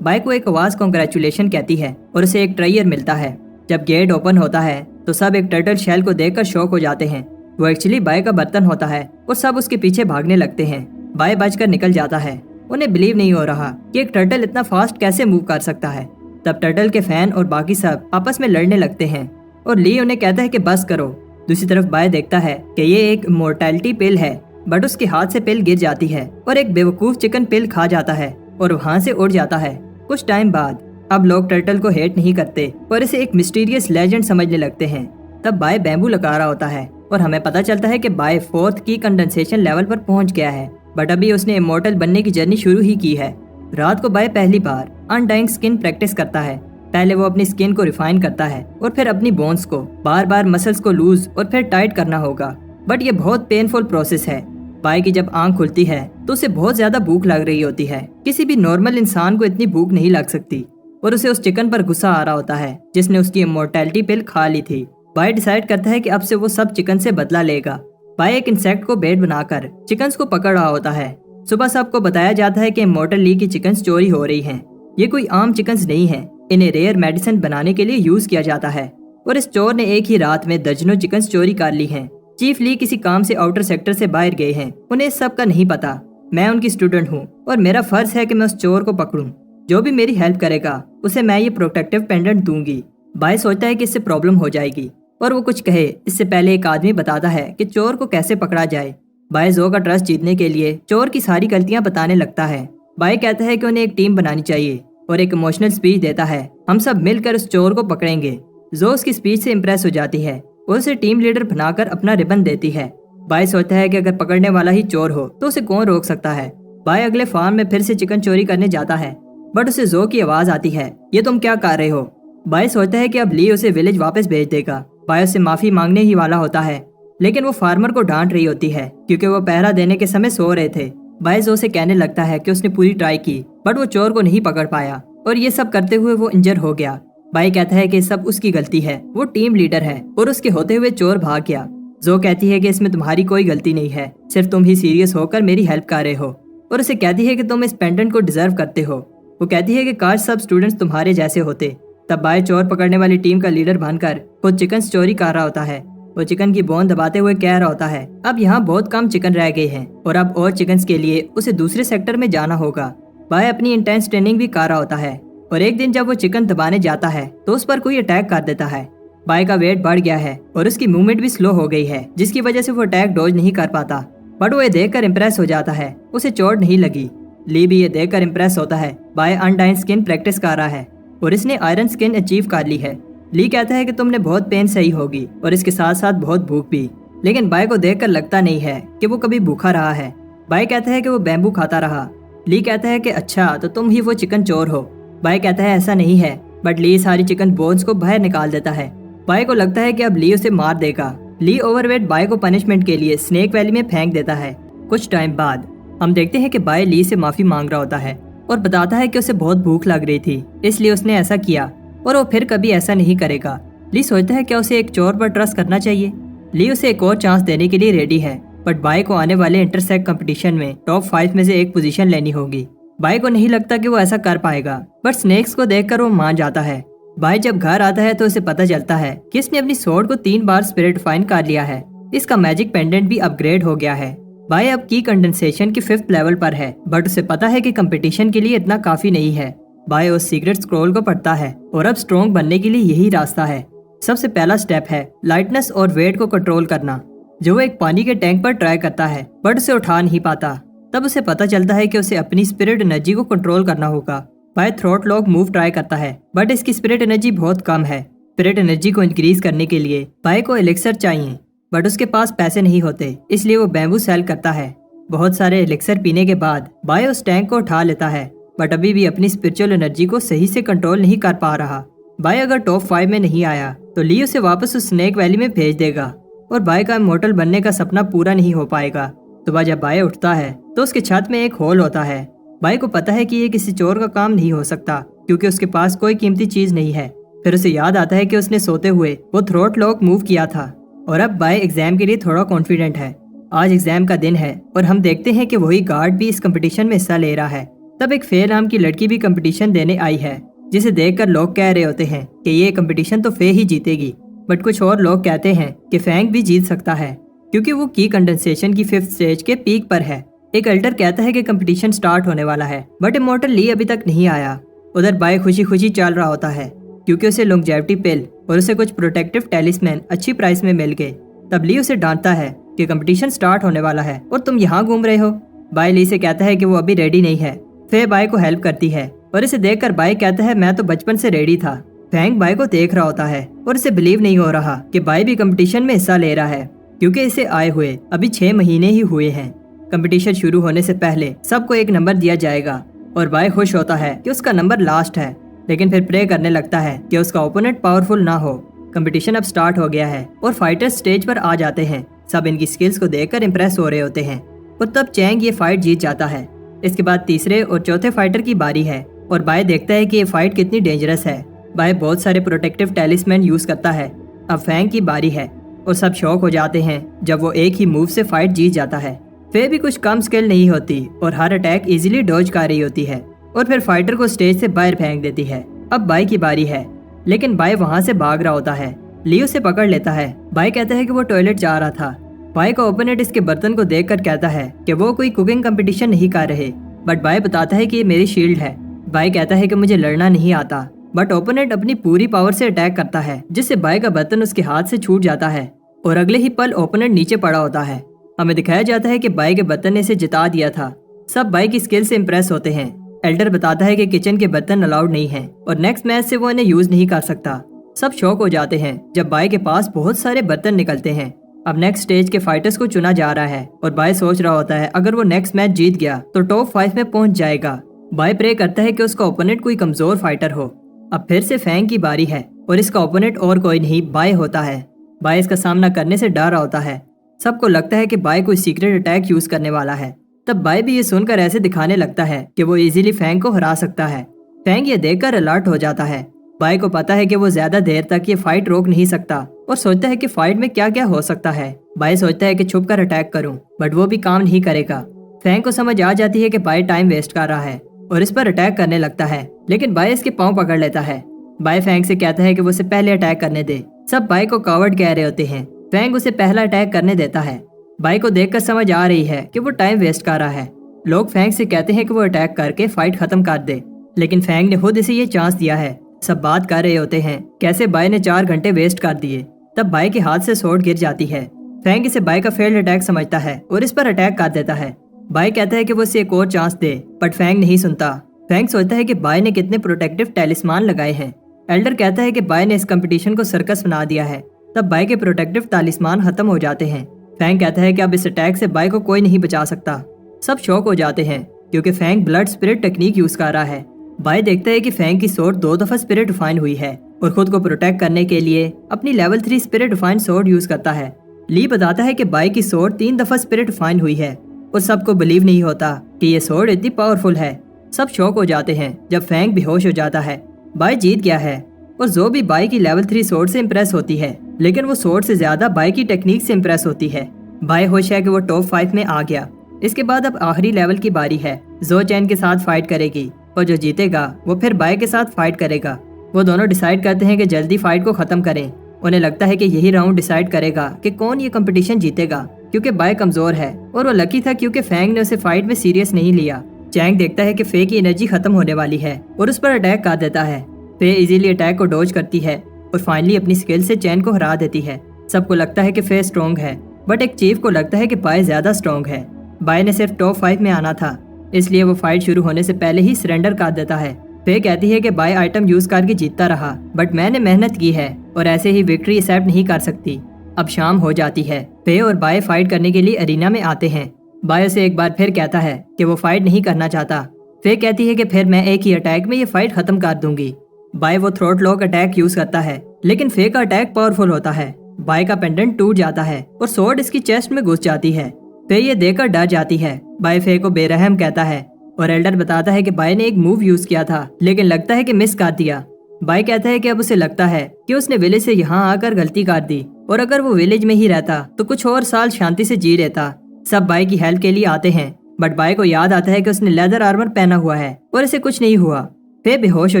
बाय को एक आवाज कांग्रेचुलेशन कहती है और उसे एक ट्रेयर मिलता है। जब गेट ओपन होता है तो सब एक टर्टल शेल को देखकर शॉक हो जाते हैं। वो एक्चुअली बाय का बर्तन होता है और सब उसके पीछे भागने लगते हैं। बाय बचकर निकल जाता है। उन्हें बिलीव नहीं हो रहा कि एक टर्टल इतना फास्ट कैसे मूव कर सकता है। तब टर्टल के फैन और बाकी सब आपस में लड़ने लगते हैं और ली उन्हें कहता है कि बस करो। दूसरी तरफ बाय देखता है कि ये एक मोर्टेलिटी पिल है, बट उसके हाथ से पिल गिर जाती है और एक बेवकूफ चिकन पिल खा जाता है और वहाँ से उड़ जाता है। कुछ टाइम बाद अब लोग टर्टल को हेट नहीं करते और इसे एक मिस्टीरियस लेजेंड समझने लगते हैं। तब बाय बैम्बू लगा रहा होता है और हमें पता चलता है कि बाय 4th की कंडेंसेशन लेवल पर पहुंच गया है, बट अभी उसने इमोर्टल बनने की जर्नी शुरू ही की है। रात को बाय पहली बार अनडाइंग स्किन प्रैक्टिस करता है। पहले वो अपनी स्किन को रिफाइन करता है और फिर अपनी बोन्स को बार बार मसल्स को लूज और फिर टाइट करना होगा, बट ये बहुत पेनफुल प्रोसेस है। बाय की जब आंख खुलती है तो उसे बहुत ज्यादा भूख लग रही होती है। किसी भी नॉर्मल इंसान को इतनी भूख नहीं लग सकती और उसे उस चिकन पर गुस्सा आ रहा होता है जिसने उसकी इमोर्टैलिटी पिल खा ली थी। बाय डिसाइड करता है कि अब से वो सब चिकन से बदला लेगा। बाय एक इंसेक्ट को बेट बनाकर चिकन्स को पकड़ रहा होता है। सुबह सबको बताया जाता है कि इमोर्टल ली की चिकन्स चोरी हो रही हैं। ये कोई आम चिकन्स नहीं है, इन्हें रेयर मेडिसिन बनाने के लिए यूज किया जाता है और इस चोर ने एक ही रात में दर्जनों चिकन चोरी कर ली हैं। चीफ ली किसी काम से आउटर सेक्टर से बाहर गए हैं, उन्हें इस सब का नहीं पता। मैं उनकी स्टूडेंट हूँ और मेरा फर्ज है कि मैं उस चोर को पकड़ूं। जो भी मेरी हेल्प करेगा उसे मैं ये प्रोटेक्टिव पेंडेंट दूंगी। बाय सोचता है कि इससे प्रॉब्लम हो जाएगी और वो कुछ कहे इससे पहले एक आदमी बताता है कि चोर को कैसे पकड़ा जाए। बाय जो का ट्रस्ट जीतने के लिए चोर की सारी गलतियां बताने लगता है। बाय कहता है कि उन्हें एक टीम बनानी चाहिए और एक इमोशनल स्पीच देता है, हम सब मिलकर उस चोर को पकड़ेंगे। जो उसकी स्पीच से इम्प्रेस हो जाती है और उसे टीम लीडर बनाकर अपना रिबन देती है। बाय सोचता है कि अगर पकड़ने वाला ही चोर हो तो उसे कौन रोक सकता है। बाय अगले फार्म में फिर से चिकन चोरी करने जाता है बट उसे जो की आवाज आती है, ये तुम क्या कर रहे हो। बाय सोचता है कि अब ली उसे विलेज वापस भेज देगा। बाय उससे माफी मांगने ही वाला होता है लेकिन वो फार्मर को डांट रही होती है क्योंकि वो पहरा देने के समय सो रहे थे। बाय जो से कहने लगता है कि उसने पूरी ट्राई की बट वो चोर को नहीं पकड़ पाया और ये सब करते हुए वो इंजर हो गया। बाय कहता है कि सब उसकी गलती है, वो टीम लीडर है और उसके होते हुए चोर भाग गया। जो कहती है कि इसमें तुम्हारी कोई गलती नहीं है, सिर्फ तुम ही सीरियस होकर मेरी हेल्प कर रहे हो और उसे कहती है कि तुम इस पेंडेंट को डिजर्व करते हो। वो कहती है कि काश सब स्टूडेंट्स तुम्हारे जैसे होते। तब बाय चोर पकड़ने वाली टीम का लीडर बनकर खुद चिकन चोरी कर रहा होता है। वो चिकन की बोन दबाते हुए कह रहा होता है, अब यहाँ बहुत कम चिकन रह गए हैं और अब और चिकन के लिए उसे दूसरे सेक्टर में जाना होगा। बाय अपनी इंटेंस ट्रेनिंग भी कर रहा होता है और एक दिन जब वो चिकन दबाने जाता है तो उस पर कोई अटैक कर देता है। बाय का वेट बढ़ गया है और उसकी मूवमेंट भी स्लो हो गई है जिसकी वजह से वो अटैक डॉज नहीं कर पाता बट वो ये देखकर इम्प्रेस हो जाता है, उसे चोट नहीं लगी। ली भी ये देखकर इम्प्रेस होता है। बाय अनडाइन स्किन प्रैक्टिस कर रहा है और इसने आयरन स्किन अचीव कर ली है। ली कहता है कि तुमने बहुत पेन सही होगी और इसके साथ साथ बहुत भूख भी, लेकिन बाय को देखकर लगता नहीं है कि वो कभी भूखा रहा है। बाय कहता है कि वो बैम्बू खाता रहा। ली कहता है कि अच्छा तो तुम ही वो चिकन चोर हो। बाय कहता है ऐसा नहीं है बट ली सारी चिकन बोन्स को बाहर निकाल देता है। बाय को लगता है कि अब ली उसे मार देगा। ली ओवरवेट बाय को पनिशमेंट के लिए स्नेक वैली में फेंक देता है। कुछ टाइम बाद हम देखते हैं कि बाय ली से माफी मांग रहा होता है और बताता है कि उसे बहुत भूख लग रही थी इसलिए उसने ऐसा किया और वो फिर कभी ऐसा नहीं करेगा। ली सोचता है कि उसे एक चोर पर ट्रस्ट करना चाहिए। ली उसे एक और चांस देने के लिए रेडी है बट बाय को आने वाले इंटरसेक्ट कंपटीशन में टॉप 5 में से एक पोजीशन लेनी होगी। बाय को नहीं लगता कि वो ऐसा कर पाएगा बट स्नेक्स को देखकर वो मान जाता है। बाय जब घर आता है तो उसे पता चलता है कि इसने अपनी स्वॉर्ड को 3 बार स्पिरिट फाइन कर लिया है। इसका मैजिक पेंडेंट भी अपग्रेड हो गया है। बाय अब की कंडेंसेशन के 5th लेवल पर है बट उसे पता है कि कंपटीशन के लिए इतना काफी नहीं है। बाय उस सीक्रेट स्क्रॉल को पढ़ता है और अब स्ट्रॉन्ग बनने के लिए यही रास्ता है। सबसे पहला स्टेप है लाइटनेस और वेट को कंट्रोल करना, जो वो एक पानी के टैंक पर ट्राई करता है बट उसे उठा नहीं पाता। तब उसे पता चलता है कि उसे अपनी स्पिरिट एनर्जी को कंट्रोल करना होगा। By throat lock move try करता है बट इसकी स्पिरिट एनर्जी बहुत कम है। स्पिरिट एनर्जी को इंक्रीज करने के लिए बाय को एलिक्सर चाहिए बट उसके पास पैसे नहीं होते इसलिए वो बैम्बू सेल करता है। बहुत सारे एलिक्सर पीने के बाद बाय उस टैंक को उठा लेता है बट अभी भी अपनी स्पिरिचुअल एनर्जी को सही से कंट्रोल नहीं कर पा रहा। बाय अगर टॉप 5 में नहीं आया तो ली उसे वापस उस स्नेक वैली में भेज देगा और बाय का इमॉर्टल बनने का सपना पूरा नहीं हो पाएगा। सुबह जब बाय उठता है तो उसके छत में एक होल होता है। बाय को पता है कि ये किसी चोर का काम नहीं हो सकता क्योंकि उसके पास कोई कीमती चीज नहीं है। फिर उसे याद आता है कि उसने सोते हुए वो थ्रोट लॉक मूव किया था और अब बाय एग्जाम के लिए थोड़ा कॉन्फिडेंट है। आज एग्जाम का दिन है और हम देखते हैं कि वही गार्ड भी इस कंपटीशन में हिस्सा ले रहा है। तब एक फे नाम की लड़की भी कंपटीशन देने आई है जिसे देखकर लोग कह रहे होते हैं कि ये कंपटीशन तो फे ही जीतेगी बट कुछ और लोग कहते हैं कि फैंग भी जीत सकता है क्योंकि वो की कंडेंसेशन की 5th स्टेज के पीक पर है। एक एल्डर कहता है कि कंपटीशन स्टार्ट होने वाला है बट इमॉर्टल ली अभी तक नहीं आया। उधर बाय खुशी खुशी चल रहा होता है क्योंकि उसे लॉन्जेविटी पिल और उसे कुछ प्रोटेक्टिव टेलिस्मैन अच्छी प्राइस में मिल गए। तब ली उसे डांटता है कि कंपटीशन स्टार्ट होने वाला है और तुम यहाँ घूम रहे हो। बाय ली से कहता है कि वो अभी रेडी नहीं है। फे बाय को हेल्प करती है और इसे देखकर बाय कहता है मैं तो बचपन से रेडी था। फैंग बाय को देख रहा होता है और इसे बिलीव नहीं हो रहा कि बाय भी कंपटीशन में हिस्सा ले रहा है क्योंकि इसे आए हुए अभी 6 महीने ही हुए हैं। कंपटीशन शुरू होने से पहले सबको एक नंबर दिया जाएगा और बाय खुश होता है कि उसका नंबर लास्ट है लेकिन फिर प्रे करने लगता है कि उसका ओपोनेंट पावरफुल ना हो। कंपटीशन अब स्टार्ट हो गया है और फाइटर्स स्टेज पर आ जाते हैं। सब इनकी स्किल्स को देखकर इम्प्रेस हो रहे होते हैं और तब चैंग ये फाइट जीत जाता है। इसके बाद तीसरे और चौथे फाइटर की बारी है और बाय देखता है कि ये फाइट कितनी डेंजरस है। बाय बहुत सारे प्रोटेक्टिव टेलिस्मैन यूज करता है। अब फैंग की बारी है और सब शॉक हो जाते हैं जब वो एक ही मूव से फाइट जीत जाता है। फे भी कुछ कम स्किल नहीं होती और हर अटैक इजीली डॉज कर रही होती है और फिर फाइटर को स्टेज से बाहर फेंक देती है। अब बाई की बारी है, लेकिन बाई वहाँ से भाग रहा होता है। ली उसे पकड़ लेता है। बाई कहता है कि वो टॉयलेट जा रहा था। बाई का ओपोनेंट इसके बर्तन को देखकर कहता है कि वो कोई कुकिंग कंपटीशन नहीं कर रहे, बट बाई बताता है कि ये मेरी शील्ड है। बाई कहता है कि मुझे लड़ना नहीं आता, बट ओपोनेंट अपनी पूरी पावर से अटैक करता है, जिससे बाई का बर्तन उसके हाथ से छूट जाता है और अगले ही पल ओपोनेंट नीचे पड़ा होता है। हमें दिखाया जाता है कि बाई के बर्तन ने इसे जिता दिया था। सब बाई की स्किल से इम्प्रेस होते हैं। एल्डर बताता है कि किचन के बर्तन अलाउड नहीं हैं और नेक्स्ट मैच से वो इन्हें यूज नहीं कर सकता। सब शॉक हो जाते हैं जब बाई के पास बहुत सारे बर्तन निकलते हैं। अब नेक्स्ट स्टेज के फाइटर्स को चुना जा रहा है और बाई सोच रहा होता है अगर वो नेक्स्ट मैच जीत गया तो टॉप 5 में पहुंच जाएगा। बाई प्रे करता है कि उसका ओपोनेंट कोई कमजोर फाइटर हो। अब फिर से फैंग की बारी है और इसका ओपोनेंट और कोई नहीं बाई होता है। बाई इसका सामना करने से डर रहा होता है। सबको लगता है कि बाई कोई सीक्रेट अटैक यूज करने वाला है। तब बाई भी ये सुनकर ऐसे दिखाने लगता है कि वो इजीली फैंग को हरा सकता है। फैंग ये देखकर अलर्ट हो जाता है। बाई को पता है कि वो ज्यादा देर तक ये फाइट रोक नहीं सकता और सोचता है कि फाइट में क्या क्या हो सकता है। बाई सोचता है कि छुप कर अटैक करूं, बट वो भी काम नहीं करेगा। फैंग को समझ आ जाती है कि बाई टाइम वेस्ट कर रहा है और इस पर अटैक करने लगता है, लेकिन बाई इसके पांव पकड़ लेता है। बाई फैंग से कहता है कि वो उसे पहले अटैक करने दे। सब बाई को कवर्ड कह रहे होते हैं। फैंग उसे पहला अटैक करने देता है। बाई को देखकर समझ आ रही है कि वो टाइम वेस्ट कर रहा है। लोग फैंग से कहते हैं कि वो अटैक करके फाइट खत्म कर दे, लेकिन फैंग ने खुद इसे ये चांस दिया है। सब बात कर रहे होते हैं कैसे बाई ने 4 घंटे वेस्ट कर दिए। तब बाई के हाथ से स्वॉर्ड गिर जाती है। फैंग इसे बाई का फेल्ड अटैक समझता है और इस पर अटैक कर देता है। बाई कहता है कि वो इसे एक और चांस दे, बट फैंग नहीं सुनता। फैंग सोचता है कि बाई ने कितने प्रोटेक्टिव टैलिस्मान लगाए हैं। एल्डर कहता है कि बाई ने इस कंपटीशन को सर्कस बना दिया है। तब बाई के प्रोटेक्टिव टैलिस्मान खत्म हो जाते हैं। फैंग कहता है कि अब इस अटैक से बाई को कोई नहीं बचा सकता। सब शॉक हो जाते हैं क्योंकि Fang blood spirit technique use कर रहा है। बाई देखता है कि फैंग की स्वॉर्ड 2 दफा स्पिरिट रिफाइन हुई है और खुद को प्रोटेक्ट करने के लिए अपनी level 3 spirit refine sword use करता है। ली बताता है कि बाई की स्वॉर्ड 3 दफा स्पिरिट रिफाइन हुई है और सबको बिलीव नहीं होता कि ये स्वॉर्ड इतनी पावरफुल है। सब शॉक हो जाते हैं जब फैंग बेहोश हो जाता है। बाई जीत गया है और जो भी बाई की लेवल 3 स्वॉर्ड से इम्प्रेस होती है, लेकिन वो स्वॉर्ड से ज्यादा बाई की टेक्निक से इम्प्रेस होती है। बाई होश है कि वो टॉप 5 में आ गया। इसके बाद अब आखिरी लेवल की बारी है। जो चैन के साथ फाइट करेगी और जो जीतेगा वो फिर बाई के साथ फाइट करेगा। वो दोनों डिसाइड करते हैं कि जल्दी फाइट को खत्म करें। उन्हें लगता है कि यही राउंड डिसाइड करेगा कि कौन ये कंपटीशन जीतेगा, क्योंकि बाई कमजोर है और वो लकी था क्योंकि फैंग ने उसे फाइट में सीरियस नहीं लिया। चैंग देखता है कि फे की एनर्जी खत्म होने वाली है और उस पर अटैक कर देता है। फे इजीली अटैक को डॉज करती है और फाइनली अपनी स्किल से चैन को हरा देती है। सबको लगता है कि फे स्ट्रॉन्ग है, बट एक चीफ को लगता है कि बाई ज्यादा स्ट्रॉन्ग है। बाई ने सिर्फ टॉप 5 में आना था, इसलिए वो फाइट शुरू होने से पहले ही सरेंडर कर देता है। फे कहती है कि बाई आइटम यूज करके जीतता रहा, बट मैंने मेहनत की है और ऐसे ही विक्ट्री एक्सेप्ट नहीं कर सकती। अब शाम हो जाती है। फे और बाई फाइट करने के लिए अरीना में आते हैं। बाई उसे एक बार फिर कहता है कि वो फाइट नहीं करना चाहता। फे कहती है कि फिर मैं एक ही अटैक में ये फाइट खत्म कर दूंगी। बाई वो थ्रोट लॉक अटैक यूज करता है, लेकिन फे का अटैक पावरफुल होता है। बाई का पेंडेंट टूट जाता है और स्वॉर्ड इसकी चेस्ट में घुस जाती है। फे ये देखकर डर जाती है। बाई फे को बेरहम कहता है और एल्डर बताता है कि बाई ने एक मूव यूज किया था, लेकिन लगता है कि मिस कर दिया। बाई कहता है कि अब उसे लगता है कि उसने विलेज से यहाँ आकर गलती कर दी और अगर वो विलेज में ही रहता तो कुछ और साल शांति से जी लेता। सब बाई की हेल्प के लिए आते हैं, बट बाई को याद आता है कि उसने लेदर आर्मर पहना हुआ है और इसे कुछ नहीं हुआ। फे बेहोश हो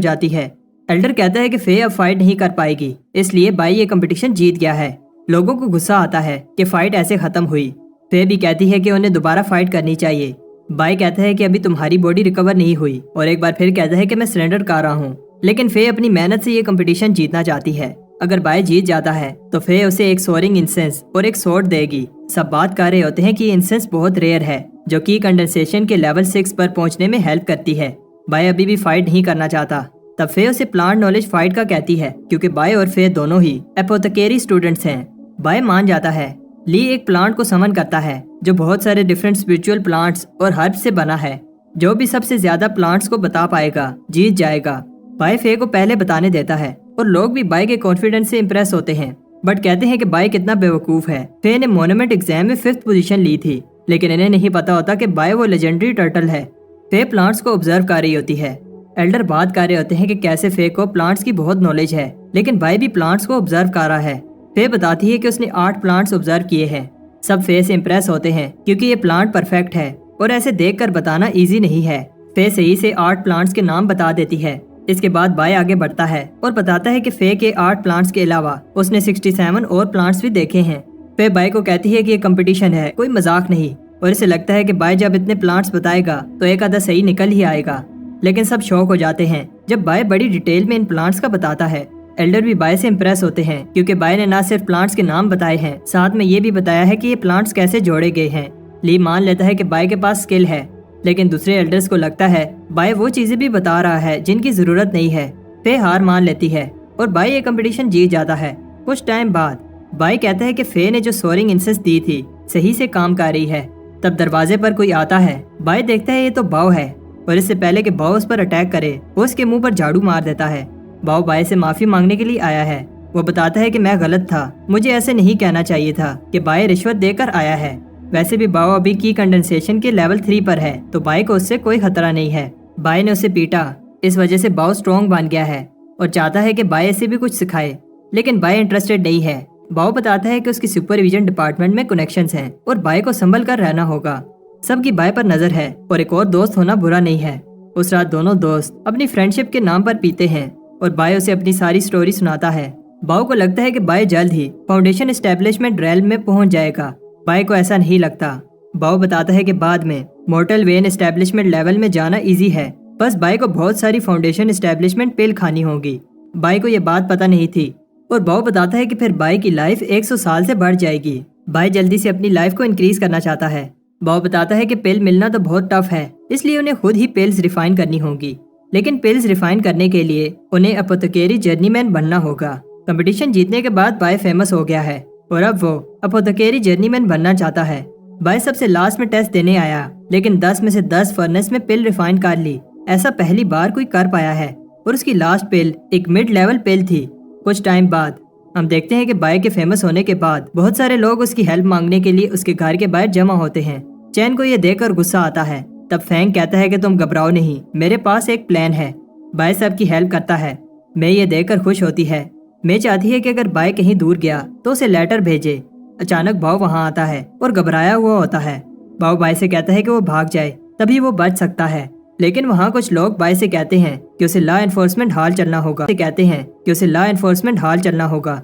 जाती है। एल्डर कहता है कि फे अब फाइट नहीं कर पाएगी, इसलिए बाई ये कंपटीशन जीत गया है। लोगों को गुस्सा आता है कि फाइट ऐसे खत्म हुई। फे भी कहती है कि उन्हें दोबारा फाइट करनी चाहिए। बाई कहता है कि अभी तुम्हारी बॉडी रिकवर नहीं हुई और एक बार फिर कहता है कि मैं सरेंडर कर रहा हूँ, लेकिन फे अपनी मेहनत से ये कंपटीशन जीतना चाहती है। अगर बाई जीत जाता है तो फे उसे एक सोरिंग इंसेंस और एक स्वॉर्ड देगी। सब बात कर रहे होते हैं कि ये इंसेंस बहुत रेयर है, जो कि कंडेंसेशन के लेवल 6 पर पहुंचने में हेल्प करती है। बाई अभी भी फाइट नहीं करना चाहता। तब फे उसे प्लांट नॉलेज फाइट का कहती है, क्योंकि बाई और फे दोनों ही एपोथेकेरी स्टूडेंट्स हैं। बाई मान जाता है। ली एक प्लांट को समन करता है जो बहुत सारे डिफरेंट स्पिरिचुअल प्लांट्स और हर्ब्स से बना है। जो भी सबसे ज्यादा प्लांट्स को बता पाएगा जीत जाएगा। बाई फे को पहले बताने देता है और लोग भी बाई के कॉन्फिडेंस से इम्प्रेस होते हैं, बट कहते हैं कि बाई कितना बेवकूफ है। फे ने मोनूमेंट एग्जाम में 5th पोजीशन ली थी, लेकिन इन्हें नहीं पता होता कि बाई वो लेजेंडरी टर्टल है। फे प्लांट्स को ऑब्जर्व कर रही होती है। एल्डर बात कर रहे होते हैं कि कैसे फे को प्लांट्स की बहुत नॉलेज है, लेकिन बाई भी प्लांट्स को ऑब्जर्व कर रहा है। फे बताती है कि उसने 8 प्लांट्स ऑब्जर्व किए हैं। सब फे से इम्प्रेस होते हैं क्योंकि ये प्लांट परफेक्ट है और ऐसे देखकर बताना इजी नहीं है। फे सही से 8 प्लांट्स के नाम बता देती है। اس کے بعد بائی آگے بڑھتا ہے اور بتاتا ہے کہ فے کے 8 پلانٹس کے علاوہ اس نے 67 اور پلانٹس بھی دیکھے ہیں۔ فے بائی کو کہتی ہے کہ یہ کمپٹیشن ہے، کوئی مذاق نہیں، اور اسے لگتا ہے کہ بائی جب اتنے پلانٹس بتائے گا تو ایک آدھا صحیح نکل ہی آئے گا۔ لیکن سب شوق ہو جاتے ہیں جب بائی بڑی ڈیٹیل میں ان پلانٹس کا بتاتا ہے۔ ایلڈر بھی بائی سے امپریس ہوتے ہیں کیونکہ بائی نے نہ صرف پلانٹس کے نام بتائے ہیں، ساتھ میں یہ بھی بتایا ہے کہ یہ پلانٹس کیسے جوڑے گئے ہیں۔ لی مان لیتا ہے کہ بائی کے پاس اسکل ہے، لیکن دوسرے ایلڈرز کو لگتا ہے بائی وہ چیزیں بھی بتا رہا ہے جن کی ضرورت نہیں ہے۔ فے ہار مان لیتی ہے اور بائی یہ کمپٹیشن جیت جاتا ہے۔ کچھ ٹائم بعد بائی کہتا ہے کہ فے نے جو سورنگ انسس دی تھی صحیح سے کام کر رہی ہے۔ تب دروازے پر کوئی آتا ہے۔ بائی دیکھتا ہے یہ تو باؤ ہے، اور اس سے پہلے کہ باؤ اس پر اٹیک کرے وہ اس کے منہ پر جھاڑو مار دیتا ہے۔ باؤ بائی سے معافی مانگنے کے لیے آیا ہے۔ وہ بتاتا ہے کہ میں غلط تھا، مجھے ایسے نہیں کہنا چاہیے تھا کہ بائی رشوت دے کر آیا ہے۔ ویسے بھی باؤ ابھی کی کنڈنسیشن کے لیول 3 پر ہے تو بائی کو اس سے کوئی خطرہ نہیں ہے۔ بائی نے اسے پیٹا، اس وجہ سے باؤ اسٹرانگ بن گیا ہے اور چاہتا ہے کہ بائی اسے بھی کچھ سکھائے، لیکن بائی انٹرسٹڈ نہیں ہے۔ باؤ بتاتا ہے کہ اس کی سپرویژن ڈپارٹمنٹ میں کنیکشنز ہیں اور بائی کو سنبھل کر رہنا ہوگا۔ سب کی بائی پر نظر ہے اور ایک اور دوست ہونا برا نہیں ہے۔ اس رات دونوں دوست اپنی فرینڈشپ کے نام پر پیتے ہیں اور بائی اسے اپنی ساری سٹوری سناتا ہے۔ باؤ کو لگتا ہے کہ بائی جلد ہی فاؤنڈیشن اسٹیبلشمنٹ ریلم میں پہنچ جائے گا۔ بائی کو ایسا نہیں لگتا۔ باؤ بتاتا ہے کہ بعد میں مورٹل وین اسٹیبلشمنٹ لیول میں جانا ایزی ہے، بس بائی کو بہت ساری فاؤنڈیشن اسٹیبلشمنٹ پل کھانی ہوگی۔ بائی کو یہ بات پتہ نہیں تھی اور باؤ بتاتا ہے کہ پھر بائی کی لائف 100 سال سے بڑھ جائے گی۔ بائی جلدی سے اپنی لائف کو انکریز کرنا چاہتا ہے۔ باؤ بتاتا ہے کہ پل ملنا تو بہت ٹف ہے، اس لیے انہیں خود ہی پلز ریفائن کرنی ہوگی، لیکن پلز ریفائن کرنے کے لیے انہیں اپوتھیکری جرنی مین بننا ہوگا۔ کمپٹیشن جیتنے کے بعد بائی فیمس ہو گیا ہے اور اب وہ اپوتھیکری جرنی مین بننا چاہتا ہے۔ بائی سب سے لاسٹ میں ٹیسٹ دینے آیا، لیکن 10 میں سے 10 فرنس میں پل ریفائن کر لی۔ ایسا پہلی بار کوئی کر پایا ہے اور اس کی لاسٹ پل ایک مڈ لیول پل تھی۔ کچھ ٹائم بعد ہم دیکھتے ہیں کہ بائی کے فیمس ہونے کے بعد بہت سارے لوگ اس کی ہیلپ مانگنے کے لیے اس کے گھر کے باہر جمع ہوتے ہیں۔ چین کو یہ دیکھ کر غصہ آتا ہے، تب فینگ کہتا ہے کہ تم گھبراؤ نہیں، میرے پاس ایک پلان ہے۔ بائی سب کی ہیلپ کرتا ہے۔ میں یہ دیکھ کر خوش ہوتی ہے۔ میں چاہتی ہے کہ اگر بائی کہیں دور گیا تو اسے لیٹر بھیجے۔ اچانک باؤ وہاں آتا ہے اور گھبرایا ہوا ہوتا ہے۔ باؤ بائی سے کہتا ہے کہ وہ بھاگ جائے، تبھی وہ بچ سکتا ہے، لیکن وہاں کچھ لوگ بائی سے کہتے ہیں کہ اسے لا انفورسمنٹ ہال چلنا ہوگا۔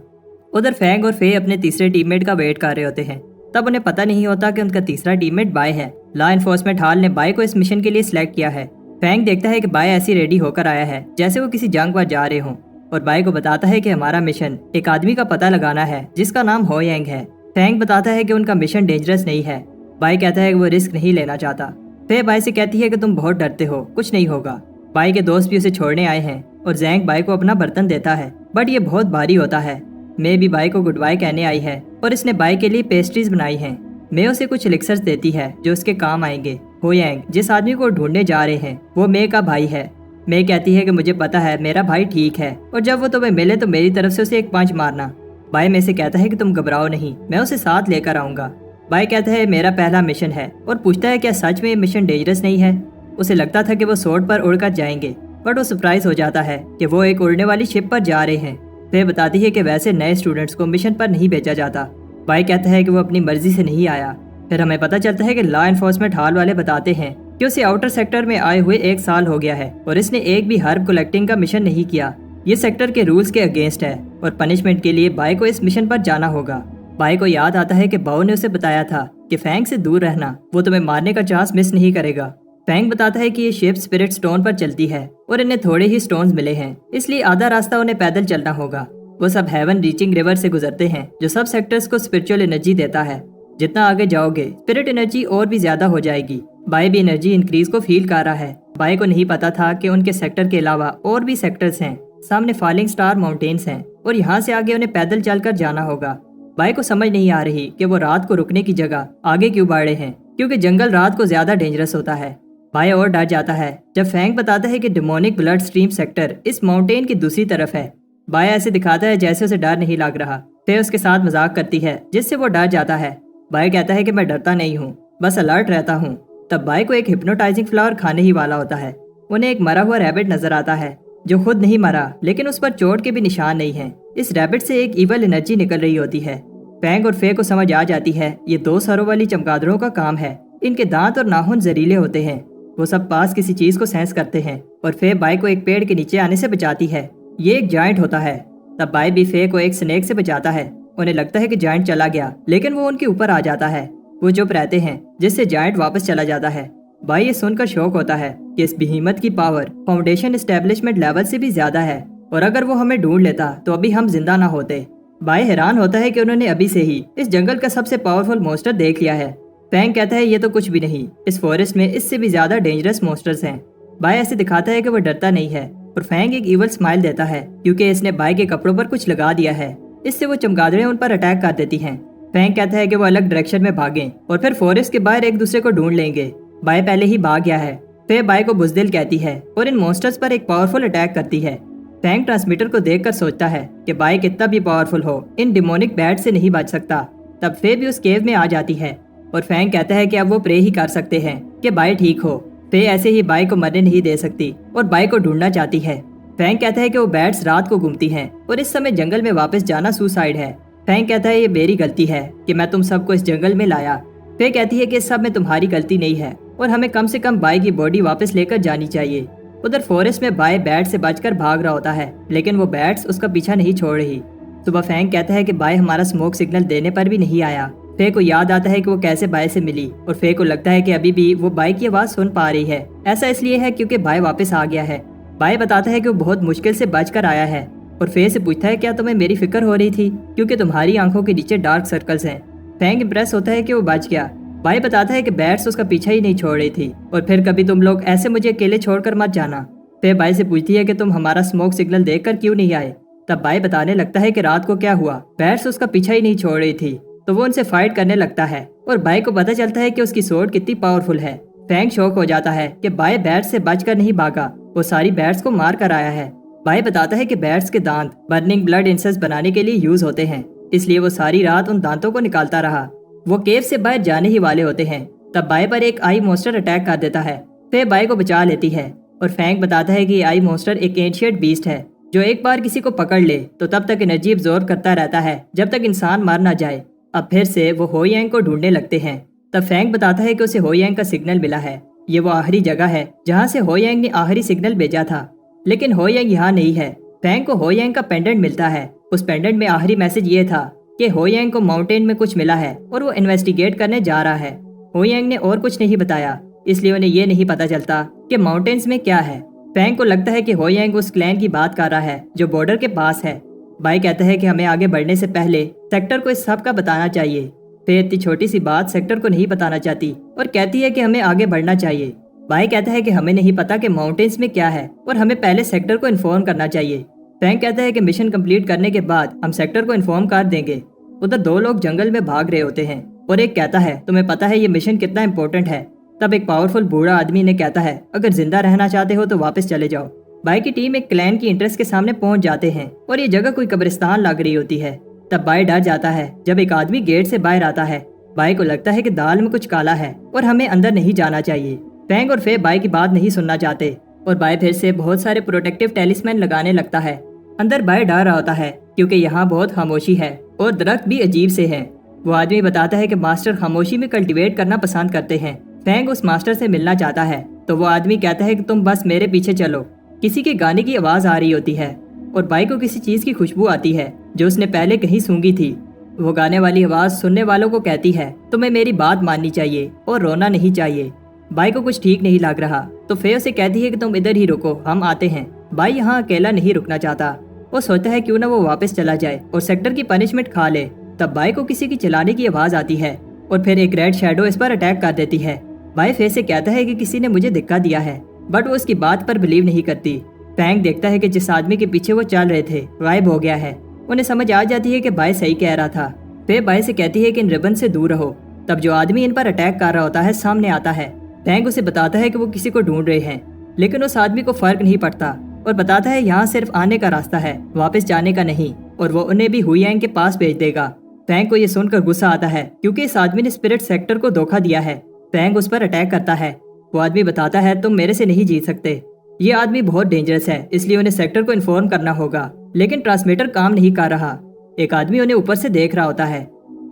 ادھر فینگ اور فے اپنے تیسرے ٹیم میٹ کا ویٹ کر رہے ہوتے ہیں، تب انہیں پتہ نہیں ہوتا کہ ان کا تیسرا ٹیم میٹ بائی ہے۔ لا انفورسمنٹ ہال نے بائی کو اس مشن کے لیے سلیکٹ کیا ہے۔ فینگ دیکھتا ہے کہ بائی ایسی ریڈی ہو کر آیا ہے جیسے وہ کسی جنگ پر جا رہے ہوں، اور بائی کو بتاتا ہے کہ ہمارا مشن ایک آدمی کا پتہ لگانا ہے جس کا نام ہو ینگ ہے۔ فینگ بتاتا ہے کہ ان کا مشن ڈینجرس نہیں ہے۔ بائی کہتا ہے کہ وہ رسک نہیں لینا چاہتا۔ فے بائی سے کہتی ہے کہ تم بہت ڈرتے ہو، کچھ نہیں ہوگا۔ بائی کے دوست بھی اسے چھوڑنے آئے ہیں اور زینگ بائی کو اپنا برتن دیتا ہے، بٹ یہ بہت بھاری ہوتا ہے۔ میں بھی بائی کو گڈ بائی کہنے آئی ہے اور اس نے بائی کے لیے پیسٹریز بنائی ہیں۔ میں اسے کچھ الیکسرز دیتی ہے جو اس کے کام آئیں گے۔ ہو ینگ جس آدمی کو ڈھونڈنے جا رہے ہیں وہ مے کا بھائی ہے۔ میں کہتی ہے کہ مجھے پتا ہے میرا بھائی ٹھیک ہے، اور جب وہ تمہیں ملے تو میری طرف سے اسے ایک پنچ مارنا۔ بائی میں سے کہتا ہے کہ تم گھبراؤ نہیں، میں اسے ساتھ لے کر آؤں گا۔ بائی کہتا ہے میرا پہلا مشن ہے اور پوچھتا ہے کیا سچ میں یہ مشن ڈینجرس نہیں ہے۔ اسے لگتا تھا کہ وہ سورڈ پر اڑ کر جائیں گے، بٹ وہ سرپرائز ہو جاتا ہے کہ وہ ایک اڑنے والی شپ پر جا رہے ہیں۔ وہ بتاتی ہے کہ ویسے نئے اسٹوڈنٹس کو مشن پر نہیں بھیجا جاتا۔ بائی کہتا ہے کہ وہ اپنی مرضی سے نہیں آیا۔ پھر ہمیں پتہ چلتا ہے کہ لا انفورسمنٹ ہال والے بتاتے ہیں کہ اسے آؤٹر سیکٹر میں آئے ہوئے 1 سال ہو گیا ہے اور اس نے ایک بھی ہرب کلیکٹنگ کا مشن نہیں کیا۔ یہ سیکٹر کے رولز کے اگینسٹ ہے اور پنشمنٹ کے لیے بائی کو اس مشن پر جانا ہوگا۔ بائی کو یاد آتا ہے کہ باؤ نے اسے بتایا تھا کہ فینگ سے دور رہنا، وہ تمہیں مارنے کا چانس مس نہیں کرے گا۔ فینگ بتاتا ہے کہ یہ شپ اسپرٹ سٹون پر چلتی ہے اور انہیں تھوڑے ہی سٹونز ملے ہیں، اس لیے آدھا راستہ انہیں پیدل چلنا ہوگا۔ وہ سب ہیون ریچنگ ریور سے گزرتے ہیں جو سب سیکٹرز کو اسپرچول انرجی دیتا ہے۔ جتنا آگے جاؤ گے اسپرٹ انرجی اور بھی زیادہ ہو جائے گی۔ بائی بھی انرجی انکریز کو فیل کر رہا ہے۔ بائی کو نہیں پتا تھا کہ ان کے سیکٹر کے علاوہ اور بھی سیکٹرز ہیں، سامنے فالنگ سٹار ماؤنٹینز ہیں اور یہاں سے آگے انہیں پیدل چل کر جانا ہوگا۔ بائی کو سمجھ نہیں آ رہی کہ وہ رات کو رکنے کی جگہ آگے کیوں بڑھ رہے ہیں، کیونکہ جنگل رات کو زیادہ ڈینجرس ہوتا ہے۔ بائی اور ڈر جاتا ہے جب فینگ بتاتا ہے کہ ڈیمونک بلڈ سٹریم سیکٹر اس ماؤنٹین کی دوسری طرف ہے۔ بائی ایسے دکھاتا ہے جیسے اسے ڈر نہیں لگ رہا۔ پھر اس کے ساتھ مذاق کرتی ہے جس سے وہ ڈر جاتا ہے۔ بائی کہتا ہے کہ میں ڈرتا نہیں ہوں، بس الرٹ رہتا ہوں۔ تب بائی کو ایک ہپنوٹائزنگ فلاور کھانے ہی والا ہوتا ہے۔ انہیں ایک مرا ہوا ریبٹ نظر آتا ہے جو خود نہیں مرا، لیکن اس پر چوٹ کے بھی نشان نہیں ہیں۔ اس ریبٹ سے ایک ایول انرجی نکل رہی ہوتی ہے۔ فینگ اور فے کو سمجھ آ جاتی ہے یہ 2 سروں والی چمگادڑوں کا کام ہے۔ ان کے دانت اور ناخن زہریلے ہوتے ہیں वो सब पास किसी चीज को सेंस करते हैं और फे बाई को एक पेड़ के नीचे आने से बचाती है। ये एक जायंट होता है। तब बाई भी फे को एक स्नेक से बचाता है। उन्हें लगता है कि जायंट चला गया, लेकिन वो उनके ऊपर आ जाता है। वो चुप रहते हैं, जिससे जायंट वापस चला जाता है। बाई ये सुनकर शौक होता है कि इस बेहीमत की पावर फाउंडेशन एस्टेब्लिशमेंट लेवल से भी ज्यादा है, और अगर वो हमें ढूंढ लेता तो अभी हम जिंदा ना होते। बाई हैरान होता है कि उन्होंने अभी से ही इस जंगल का सबसे पावरफुल मॉन्स्टर देख लिया है। फैंग कहता है ये तो कुछ भी नहीं, इस फॉरेस्ट में इससे भी ज्यादा डेंजरस मॉन्स्टर्स हैं। बाई ऐसे दिखाता है कि वो डरता नहीं है, और फैंग एक इवल स्माइल देता है क्योंकि इसने बाई के कपड़ों पर कुछ लगा दिया है। इससे वो चमगादड़ें उन पर अटैक कर देती हैं। फैंग कहता है कि वो अलग डायरेक्शन में भागें और फिर फॉरेस्ट के बाहर एक दूसरे को ढूंढ लेंगे। बाई पहले ही भाग गया है। फिर बाई को बुज़दिल कहती है और इन मॉन्स्टर्स पर एक पावरफुल अटैक करती है। फैंग ट्रांसमीटर को देखकर सोचता है कि बाई कितना भी पावरफुल हो, इन डिमोनिक बैट से नहीं बच सकता। तब फे भी उस केव में आ जाती है और फैंग कहता है कि अब वो प्रे ही कर सकते हैं कि बाई ठीक हो। फे ऐसे ही बाई को मरने नहीं दे सकती और बाई को ढूंढना चाहती है। फैंग कहता है कि वो बैट्स रात को घूमती हैं और इस समय जंगल में वापस जाना सुसाइड है। फैंग कहता है ये मेरी गलती है कि मैं तुम सबको इस जंगल में लाया। फे कहती है कि इस सब में तुम्हारी गलती नहीं है और हमें कम से कम बाई की बॉडी वापस लेकर जानी चाहिए। उधर फॉरेस्ट में बाई बैट से बचकर भाग रहा होता है, लेकिन वो बैट्स उसका पीछा नहीं छोड़ रही। सुबह फैंग कहता है कि बाई हमारा स्मोक सिग्नल देने पर भी नहीं आया। फे को याद आता है कि वो कैसे बाई से मिली, और फे को लगता है कि अभी भी वो बाई की आवाज सुन पा रही है। ऐसा इसलिए है क्योंकि बाई वापस आ गया है। बाई बताता है कि वो बहुत मुश्किल से बचकर आया है और फे से पूछता है क्या तुम्हें मेरी फिक्र हो रही थी, क्योंकि तुम्हारी आंखों के नीचे डार्क सर्कल्स हैं। फैंग इम्प्रेस होता है कि वो बच गया। बाई बताता है कि बैट्स उसका पीछा ही नहीं छोड़ रही थी और फिर कभी तुम लोग ऐसे मुझे अकेले छोड़कर मत जाना। फे बाई से पूछती है कि तुम हमारा स्मोक सिग्नल देखकर क्यों नहीं आए। तब बाई बताने लगता है कि रात को क्या हुआ, बैट्स उसका पीछा ही नहीं छोड़ रही थी, तो वो उनसे फाइट करने लगता है और बाई को पता चलता है कि उसकी सोर्ड कितनी पावरफुल है। फैंग शॉक हो जाता है कि बाई बैट्स से बचकर नहीं भागा, वो सारी बैट्स को मार कर आया है। बाई बताता है कि बैट्स के दांत बर्निंग ब्लड इंसेंस बनाने के लिए यूज होते हैं, इसलिए वो सारी रात उन दांतों को निकालता रहा। वो केव से बाहर जाने ही वाले होते हैं, तब बाई पर एक आई मॉन्स्टर अटैक कर देता है। फे बाई को बचा लेती है और फैंग बताता है कि आई मॉन्स्टर एक एंशिएंट बीस्ट है जो एक बार किसी को पकड़ ले तो तब तक एनर्जी अब्सॉर्ब करता रहता है जब तक इंसान मर ना जाए। अब फिर से वो हो यांग को ढूंढने लगते हैं। तब फैंग बताता है कि उसे हो यांग का सिग्नल मिला है। ये वो आखिरी जगह है जहाँ से हो यांग ने आखिरी सिग्नल भेजा था, लेकिन हो यांग यहाँ नहीं है। फैंग को हो यांग का पेंडेंट मिलता है। उस पेंडेंट में आखिरी मैसेज ये था कि हो यांग को माउंटेन में कुछ मिला है और वो इन्वेस्टिगेट करने जा रहा है। हो यांग ने और कुछ नहीं बताया, इसलिए उन्हें ये नहीं पता चलता कि माउंटेन्स में क्या है। फैंग को लगता है कि हो यांग उस क्लैन की बात कर रहा है जो बॉर्डर के पास है। बाई कहता है कि हमें आगे बढ़ने से पहले सेक्टर को इस सब का बताना चाहिए। फिर इतनी छोटी सी बात सेक्टर को नहीं बताना चाहती और कहती है कि हमें आगे बढ़ना चाहिए। बाई कहता है कि हमें नहीं पता कि माउंटेन्स में क्या है और हमें पहले सेक्टर को इन्फॉर्म करना चाहिए। फैंग कहता है कि मिशन कंप्लीट करने के बाद हम सेक्टर को इन्फॉर्म कर देंगे। उधर दो लोग जंगल में भाग रहे होते हैं और एक कहता है तुम्हें पता है ये मिशन कितना इम्पोर्टेंट है। तब एक पावरफुल बूढ़ा आदमी ने कहता है अगर जिंदा रहना चाहते हो तो वापस चले जाओ। बाई की टीम एक क्लैन की इंटरेस्ट के सामने पहुंच जाते हैं और ये जगह कोई कब्रिस्तान लग रही होती है। तब बाई डर जाता है जब एक आदमी गेट से बाहर आता है। बाई को लगता है कि दाल में कुछ काला है और हमें अंदर नहीं जाना चाहिए। फैंग और फे बाई की बात नहीं सुनना चाहते और बाई फिर से बहुत सारे प्रोटेक्टिव टेलिस्मैन लगाने लगता है। अंदर बाई डर रहा होता है क्योंकि यहाँ बहुत खामोशी है और दरख्त भी अजीब से हैं। वो आदमी बताता है कि मास्टर खामोशी में कल्टीवेट करना पसंद करते हैं। फैंग उस मास्टर से मिलना चाहता है तो वो आदमी कहता है कि तुम बस मेरे पीछे चलो। किसी के गाने की आवाज आ रही होती है और बाई को किसी चीज की खुशबू आती है जो उसने पहले कहीं सूंघी थी। वो गाने वाली आवाज सुनने वालों को कहती है तुम्हें मेरी बात माननी चाहिए और रोना नहीं चाहिए। बाई को कुछ ठीक नहीं लग रहा तो फे उसे कहती है कि तुम इधर ही रुको, हम आते हैं। बाई यहाँ अकेला नहीं रुकना चाहता। वो सोचता है क्यों ना वो वापस चला जाए और सेक्टर की पनिशमेंट खा ले। तब बाई को किसी की चलाने की आवाज आती है और फिर एक रेड शैडो इस पर अटैक कर देती है। बाई फे से कहता है कि किसी ने मुझे धक्का दिया है, बट वो उसकी बात पर बिलीव नहीं करती। फैंग देखता है कि जिस आदमी के पीछे वो चल रहे थे गायब हो गया है। उन्हें समझ आ जाती है कि बाई सही कह रहा था। फे बाई से कहती है कि इन रिबन से दूर रहो। तब जो आदमी इन पर अटैक कर रहा होता है सामने आता है। फैंग उसे बताता है कि वो किसी को ढूंढ रहे हैं, लेकिन उस आदमी को फर्क नहीं पड़ता और बताता है यहाँ सिर्फ आने का रास्ता है, वापस जाने का नहीं, और वो उन्हें भी हुयांग के पास भेज देगा। फैंग को ये सुनकर गुस्सा आता है क्योंकि इस आदमी ने स्पिरिट सेक्टर को धोखा दिया है। फैंग उस पर अटैक करता है। वो आदमी बताता है तुम मेरे से नहीं जीत सकते, ये आदमी बहुत डेंजरस है, इसलिए उन्हें सेक्टर को इन्फॉर्म करना होगा। लेकिन ट्रांसमीटर काम नहीं कर रहा। एक आदमी उन्हें ऊपर से देख रहा होता है।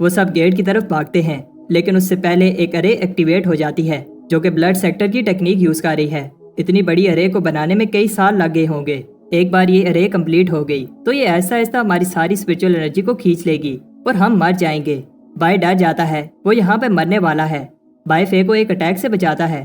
वो सब गेट की तरफ भागते हैं, लेकिन उससे पहले एक अरे एक्टिवेट हो जाती है जो कि ब्लड सेक्टर की टेक्निक यूज कर रही है। इतनी बड़ी अरे को बनाने में कई साल लग गए होंगे। एक बार ये अरे कंप्लीट हो गई तो ये ऐसा ऐसा हमारी सारी स्पिरिचुअल एनर्जी को खींच लेगी और हम मर जाएंगे। बाय डर जाता है, वो यहाँ पे मरने वाला है। बाय फे को एक अटैक से बचाता है।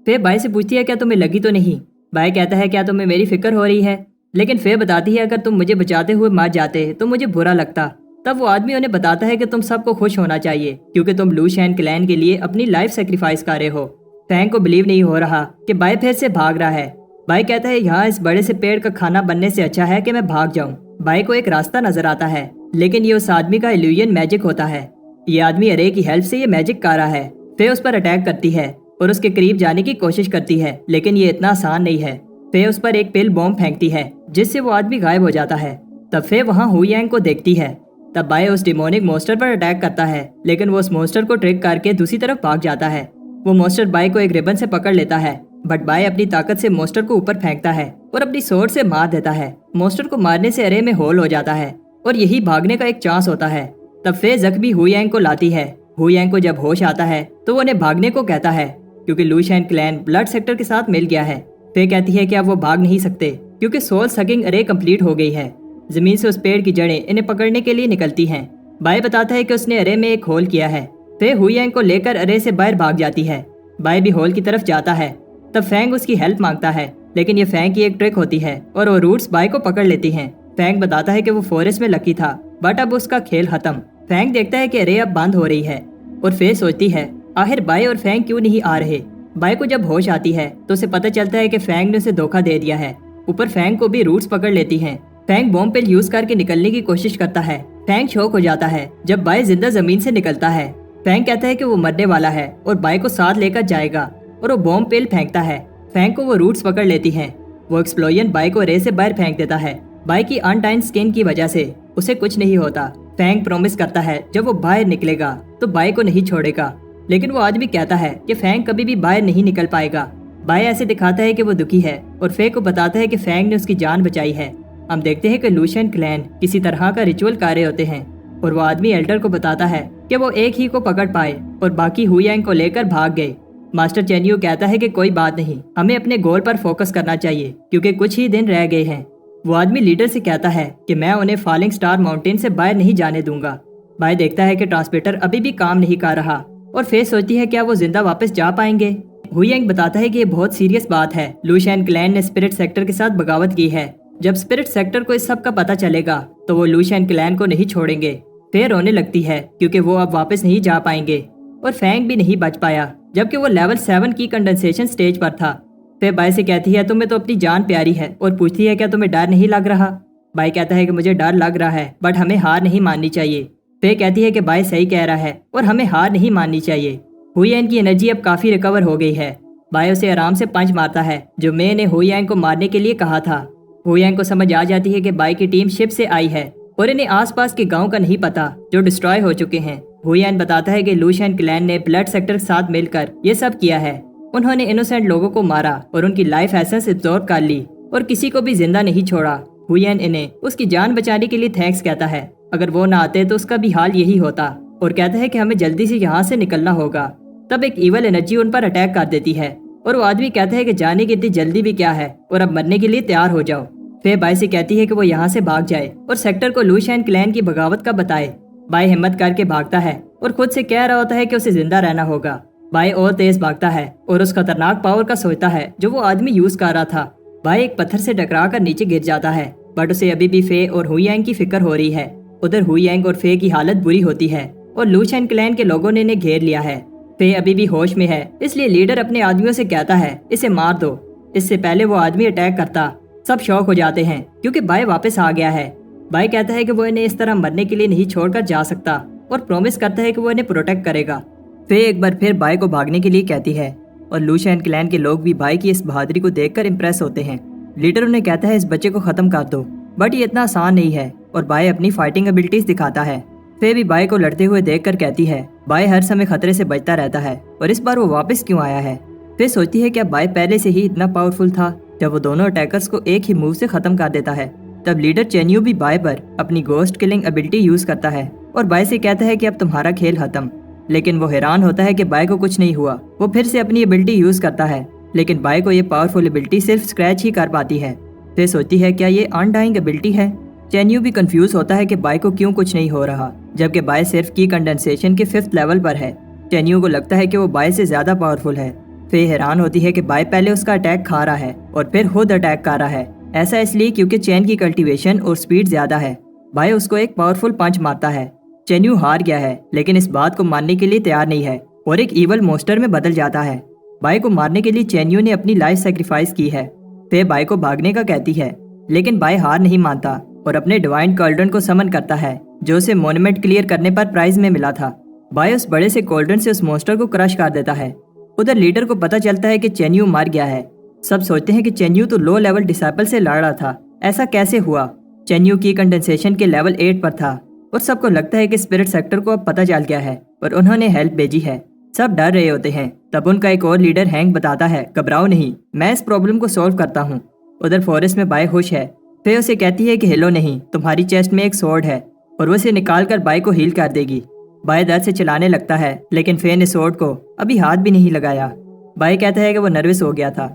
फे बाय से पूछती है क्या तुम्हें लगी तो नहीं। बाय कहता है क्या तुम्हें मेरी फिक्र हो रही है, लेकिन फे बताती है अगर तुम मुझे बचाते हुए मर जाते तो मुझे बुरा लगता। तब वो आदमी उन्हें बताता है कि तुम सबको खुश होना चाहिए क्योंकि तुम लू शैन क्लैन के लिए अपनी लाइफ सेक्रीफाइस कर रहे हो। फैंग को बिलीव नहीं हो रहा कि बाय फिर से भाग रहा है। बाय कहता है यहाँ इस बड़े से पेड़ का खाना बनने से अच्छा है कि मैं भाग जाऊं। बाय को एक रास्ता नजर आता है, लेकिन ये उस आदमी का इल्यूजन मैजिक होता है। ये आदमी अरे की हेल्प से ये मैजिक कर रहा है। फे उस पर अटैक करती है और उसके करीब जाने की कोशिश करती है, लेकिन ये इतना आसान नहीं है। फे उस पर एक पिल बॉम्ब फेंकती है जिससे वो आदमी गायब हो जाता है। तब फे वहाँ हुयांग को देखती है। तब बाय उस डिमोनिक मॉन्स्टर पर अटैक करता है, लेकिन वो उस मॉन्स्टर को ट्रिक करके दूसरी तरफ भाग जाता है। वो मॉन्स्टर बाय को एक रिबन से पकड़ लेता है, बट बाय अपनी ताकत से मॉन्स्टर को ऊपर फेंकता है और अपनी सोर्ड से मार देता है। मॉन्स्टर को मारने से अरे में होल हो जाता है और यही भागने का एक चांस होता है। तब फे जख्मी हुयांग को लाती है। हुयांग को जब होश आता है तो वो उन्हें भागने को कहता है क्योंकि लू शैन क्लैन ब्लड सेक्टर के साथ मिल गया है। फे कहती है कि अब वो भाग नहीं सकते क्योंकि सोल सकिंग अरे कंप्लीट हो गई है। जमीन से उस पेड़ की जड़ें इन्हें पकड़ने के लिए निकलती हैं। बाय बताता है कि उसने अरे में एक होल किया है। फे हुयांग को लेकर अरे से बाहर भाग जाती है। बाय भी होल की तरफ जाता है। तब फैंग उसकी हेल्प मांगता है, लेकिन ये फैंग की एक ट्रिक होती है और वो रूट्स बाय को पकड़ लेती हैं। फैंग बताता है कि वो फॉरेस्ट में लकी था, बट अब उसका खेल खत्म। फैंग देखता है कि अरे अब बंद हो रही है और फे सोचती है आखिर बाय और फैंग क्यों नहीं आ रहे। बाय को जब होश आती है तो उसे पता चलता है कि फैंग ने उसे धोखा दे दिया है। ऊपर फैंग को भी रूट्स पकड़ लेती हैं। फैंग बॉम्ब पिल यूज करके निकलने की कोशिश करता है। फैंग शॉक हो जाता है जब बाय जिंदा जमीन से निकलता है। फैंग कहता है कि वो मरने वाला है और बाय को साथ लेकर जाएगा और वो बॉम्ब पिल फेंकता है। फैंग को वो रूट्स पकड़ लेती हैं। वो एक्सप्लोजन बाय को रे से बाहर फेंक देता है। बाय की अनटाइन स्किन की वजह से उसे कुछ नहीं होता। फैंग प्रॉमिस करता है जब वो बाहर निकलेगा तो बाय को नहीं छोड़ेगा, लेकिन वो आदमी कहता है कि फैंग कभी भी बाहर नहीं निकल पाएगा। बाय ऐसे दिखाता है कि वो दुखी है और फे को बताता है कि फैंग ने उसकी जान बचाई है। हम देखते हैं कि लू शैन क्लैन किसी तरह का रिचुअल कर रहे होते हैं और वो आदमी एल्डर को बताता है कि वो एक ही को पकड़ पाए और बाकी हुयांग को लेकर भाग गए। मास्टर चेन्यू कहता है कि कोई बात नहीं, हमें अपने गोल पर फोकस करना चाहिए क्योंकि कुछ ही दिन रह गए हैं। वो आदमी लीडर से कहता है कि मैं उन्हें फॉलिंग स्टार माउंटेन से बाहर नहीं जाने दूंगा। बाय देखता है कि ट्रांसमीटर अभी भी काम नहीं कर रहा और फे सोचती है क्या वो जिंदा वापस जा पाएंगे। हुयांग बताता है कि ये बहुत सीरियस बात है। लू शैन क्लैन ने स्पिरिट सेक्टर के साथ बगावत की है। जब स्पिरिट सेक्टर को इस सब का पता चलेगा तो वो लू शैन क्लैन को नहीं छोड़ेंगे। फे रोने लगती है क्योंकि वो अब वापस नहीं जा पाएंगे और फैंग भी नहीं बच पाया जबकि वो लेवल 7 की कंडेंसेशन स्टेज पर था। फे बाय से कहती है तुम्हें तो अपनी जान प्यारी है और पूछती है क्या तुम्हें डर नहीं लग रहा। बाय कहता है कि मुझे डर लग रहा है बट हमें हार नहीं माननी चाहिए। फे कहती है कि बाय सही कह रहा है और हमें हार नहीं माननी चाहिए। हुयांग की एनर्जी अब काफी रिकवर हो गई है। बाय उसे आराम से पंच मारता है जो मे ने हुयांग को मारने के लिए कहा था। हुयांग को समझ आ जाती है कि बाय की टीम शिप से आई है और इन्हें आसपास के गांव का नहीं पता जो डिस्ट्रॉय हो चुके हैं। हुयांग बताता है कि लू शैन क्लैन ने ब्लड सेक्टर के साथ मिलकर ये सब किया है। उन्होंने इनोसेंट लोगों को मारा और उनकी लाइफ एसेंस एब्जॉर्ब कर ली और किसी को भी जिंदा नहीं छोड़ा। हुयांग इन्हें उसकी जान बचाने के लिए थैंक्स कहता है। अगर वो ना आते तो उसका भी हाल यही होता और कहता है कि हमें जल्दी से यहाँ से निकलना होगा। तब एक इवल एनर्जी उन पर अटैक कर देती है और वो आदमी कहता है कि जाने की इतनी जल्दी भी क्या है और अब मरने के लिए तैयार हो जाओ। फे बाय से कहती है कि वो यहाँ से भाग जाए और सेक्टर को लू शैन क्लैन की बगावत का बताए। बाय हिम्मत करके भागता है और खुद से कह रहा होता है कि उसे जिंदा रहना होगा। बाय और तेज भागता है और उस खतरनाक पावर का सोचता है जो वो आदमी यूज कर रहा था। बाय एक पत्थर से टकरा कर नीचे गिर जाता है बट उसे अभी भी फे और हुयांग की फिक्र हो रही है। उधर हुयांग और फे की हालत बुरी होती है और लू शैन क्लैन के लोगों ने इन्हें घेर लिया है। फे अभी भी होश में है, इसलिए लीडर अपने आदमियों से कहता है इसे मार दो। इससे पहले वो आदमी अटैक करता सब शौक हो जाते हैं क्योंकि बाय वापस आ गया है। बाय कहता है कि वो इन्हें इस तरह मरने के लिए नहीं छोड़कर जा सकता और प्रॉमिस करता है कि वो इन्हें प्रोटेक्ट करेगा। फे एक बार फिर बाय को भागने के लिए कहती है और लू शैन क्लैन के लोग भी बाय की इस बहादुरी को देखकर इम्प्रेस होते हैं। लीडर उन्हें कहता है इस बच्चे को खत्म कर दो, बट ये इतना आसान नहीं है और बाय अपनी फाइटिंग एबिलिटीज दिखाता है। फे भी बाय को लड़ते हुए देखकर कहती है बाय हर समय खतरे से बचता रहता है और इस बार वो वापस क्यों आया है। फे सोचती है क्या बाय पहले से ही इतना पावरफुल था जब वो दोनों अटैकर्स को एक ही मूव से खत्म कर देता है। तब लीडर चेन्यू भी बाय पर अपनी गोस्ट किलिंग एबिलिटी यूज करता है और बाय से कहता है कि अब तुम्हारा खेल खत्म। लेकिन वो हैरान होता है कि बाय को कुछ नहीं हुआ। वो फिर से अपनी एबिलिटी यूज करता है, लेकिन बाय को ये पावरफुल एबिलिटी सिर्फ स्क्रैच ही कर पाती है। फिर सोचती है क्या ये अनडाइंग एबिलिटी है। चेन्यू भी कंफ्यूज होता है कि बाय को क्यों कुछ नहीं हो रहा, जबकि बाय सिर्फ की कंडेंसेशन के 5th लेवल पर है। चेन्यू को लगता है कि वो बाय से ज्यादा पावरफुल है। फे हैरान होती है कि बाय पहले उसका अटैक खा रहा है और फिर खुद अटैक कर रहा है। ऐसा इसलिए क्योंकि चेन की कल्टीवेशन और स्पीड ज्यादा है। बाय उसको एक पावरफुल पंच मारता है। चेन्यू हार गया है, लेकिन इस बात को मानने के लिए तैयार नहीं है और एक ईवल मोस्टर में बदल जाता है। बाय को मारने के लिए चेन्यू ने अपनी लाइफ सेक्रीफाइस की है। फे बाय को भागने का कहती है, लेकिन बाय हार नहीं मानता और अपने डिवाइन कॉल्ड्रन को समन करता है, जो उसे मोन्यूमेंट क्लियर करने पर प्राइज में मिला था। बाय उस बड़े से कॉल्ड्रन से उस मोस्टर को क्रश कर देता है। उधर लीडर को पता चलता है कि चेन्यू मार गया है। सब सोचते हैं कि चेन्यू तो लो लेवल डिसाइपल से लड़ रहा था, ऐसा कैसे हुआ। चेन्यू की कंडेंसेशन के लेवल 8 पर था और सबको लगता है कि स्पिरिट सेक्टर को अब पता चल गया है और उन्होंने हेल्प भेजी है। सब डर रहे होते हैं। तब उनका एक और लीडर हैंक बताता है, घबराओ नहीं, मैं इस प्रॉब्लम को सॉल्व करता हूँ। उधर फॉरेस्ट में बाय खुश है। फे उसे कहती है कि हिलो नहीं, तुम्हारी चेस्ट में एक स्वॉर्ड है और वो इसे निकाल कर बाय को हील कर देगी। बाय दर्द से चिल्लाने लगता है, लेकिन फे ने स्वॉर्ड को अभी हाथ भी नहीं लगाया। बाय कहता है कि वो नर्वस हो गया था